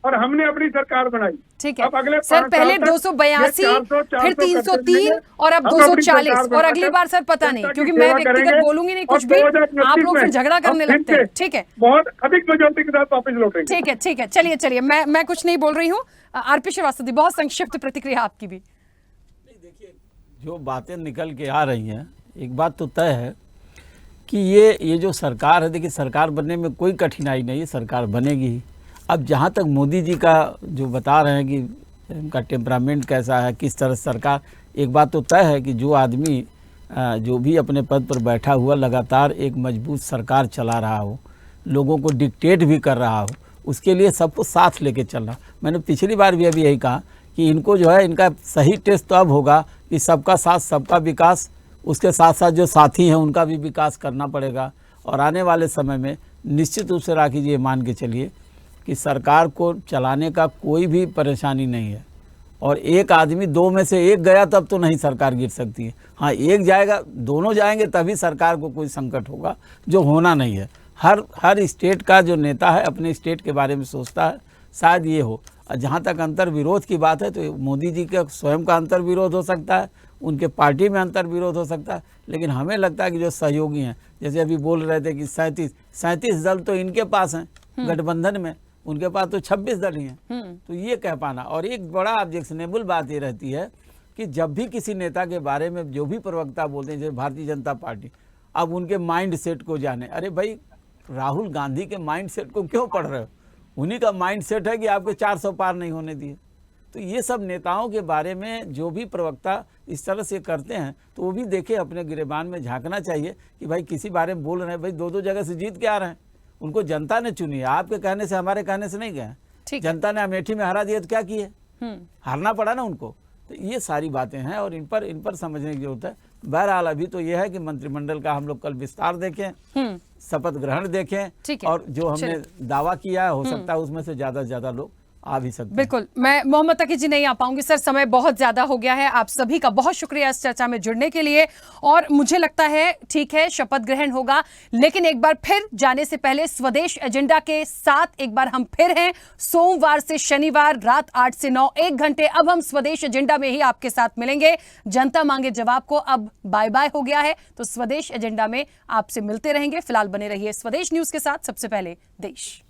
Speaker 6: और हमने अपनी सरकार बनाई।
Speaker 1: ठीक है,
Speaker 6: अब अगले
Speaker 1: सर पहले 282, फिर 303 और अब 240 और अगली बार सर पता नहीं, क्योंकि मैं व्यक्तिगत बोलूंगी नहीं कुछ भी, आप लोग फिर झगड़ा करने लगते हैं। ठीक है,
Speaker 6: बहुत अधिक मेजोरिटी के साथ वापस लौटेंगे।
Speaker 1: ठीक है, ठीक है, चलिए मैं कुछ नहीं बोल रही हूँ। आरपी श्रीवास्तव जी, बहुत संक्षिप्त प्रतिक्रिया आपकी भी।
Speaker 8: देखिए, जो बातें निकल के आ रही हैं, एक बात तो तय है कि ये जो सरकार है, देखिए सरकार बनने में कोई कठिनाई नहीं है, सरकार बनेगी ही। अब जहाँ तक मोदी जी का जो बता रहे हैं कि उनका टेम्परामेंट कैसा है, किस तरह सरकार, एक बात तो तय है कि जो आदमी जो भी अपने पद पर बैठा हुआ लगातार एक मजबूत सरकार चला रहा हो, लोगों को डिक्टेट भी कर रहा हो, उसके लिए सबको साथ लेके चलना। मैंने पिछली बार भी अभी यही कहा कि इनको जो है, इनका सही टेस्ट तो अब होगा कि सबका साथ सबका विकास, उसके साथ साथ जो साथी हैं उनका भी विकास करना पड़ेगा। और आने वाले समय में निश्चित रूप से राखी जी ये मान के चलिए कि सरकार को चलाने का कोई भी परेशानी नहीं है। और एक आदमी, दो में से एक गया तब तो नहीं सरकार गिर सकती है। हाँ, एक जाएगा, दोनों जाएंगे तभी सरकार को कोई संकट होगा, जो होना नहीं है। हर स्टेट का जो नेता है अपने स्टेट के बारे में सोचता है, शायद ये हो। और जहाँ तक अंतर विरोध की बात है, तो मोदी जी का स्वयं का अंतर विरोध हो सकता है, उनके पार्टी में अंतर विरोध हो सकता है, लेकिन हमें लगता है कि जो सहयोगी हैं, जैसे अभी बोल रहे थे कि 37 दल तो इनके पास हैं गठबंधन में, उनके पास तो 26 दल ही हैं। तो ये कह पाना, और एक बड़ा ऑब्जेक्शनेबल बात ये रहती है कि जब भी किसी नेता के बारे में जो भी प्रवक्ता बोलते हैं, जैसे भारतीय जनता पार्टी, अब उनके माइंड सेट को जाने। अरे भाई, राहुल गांधी के माइंड सेट को क्यों पढ़ रहे हो? उन्हीं का माइंड सेट है कि आपके 400 पार नहीं होने दिए। तो ये सब नेताओं के बारे में जो भी प्रवक्ता इस तरह से करते हैं, तो वो भी देखे, अपने गिरेबान में झांकना चाहिए कि भाई किसी बारे में बोल रहे हैं, भाई 2-2 जगह से जीत के आ रहे हैं, उनको जनता ने चुनी है, आपके कहने से, हमारे कहने से नहीं गए। जनता ने अमेठी में हरा दिया तो क्या किए, हारना पड़ा ना उनको। तो ये सारी बातें हैं और इन पर समझने की जरूरत है। बहरहाल अभी तो ये है कि मंत्रिमंडल का हम लोग कल विस्तार देखें, शपथ ग्रहण देखें, और जो हमने दावा किया है, हो सकता है उसमें से ज्यादा लोग आ भी सकते हैं।
Speaker 1: बिल्कुल, मैं मोहम्मद तकी जी नहीं आ पाऊंगी सर, समय बहुत ज्यादा हो गया है। आप सभी का बहुत शुक्रिया इस चर्चा में जुड़ने के लिए। और मुझे लगता है ठीक है, शपथ ग्रहण होगा, लेकिन एक बार फिर जाने से पहले स्वदेश एजेंडा के साथ एक बार हम फिर हैं, सोमवार से शनिवार रात 8 से 9, 1 घंटे अब हम स्वदेश एजेंडा में ही आपके साथ मिलेंगे। जनता मांगे जवाब को अब बाय बाय हो गया है, तो स्वदेश एजेंडा में आपसे मिलते रहेंगे। फिलहाल बने रहिए स्वदेश न्यूज के साथ। सबसे पहले देश।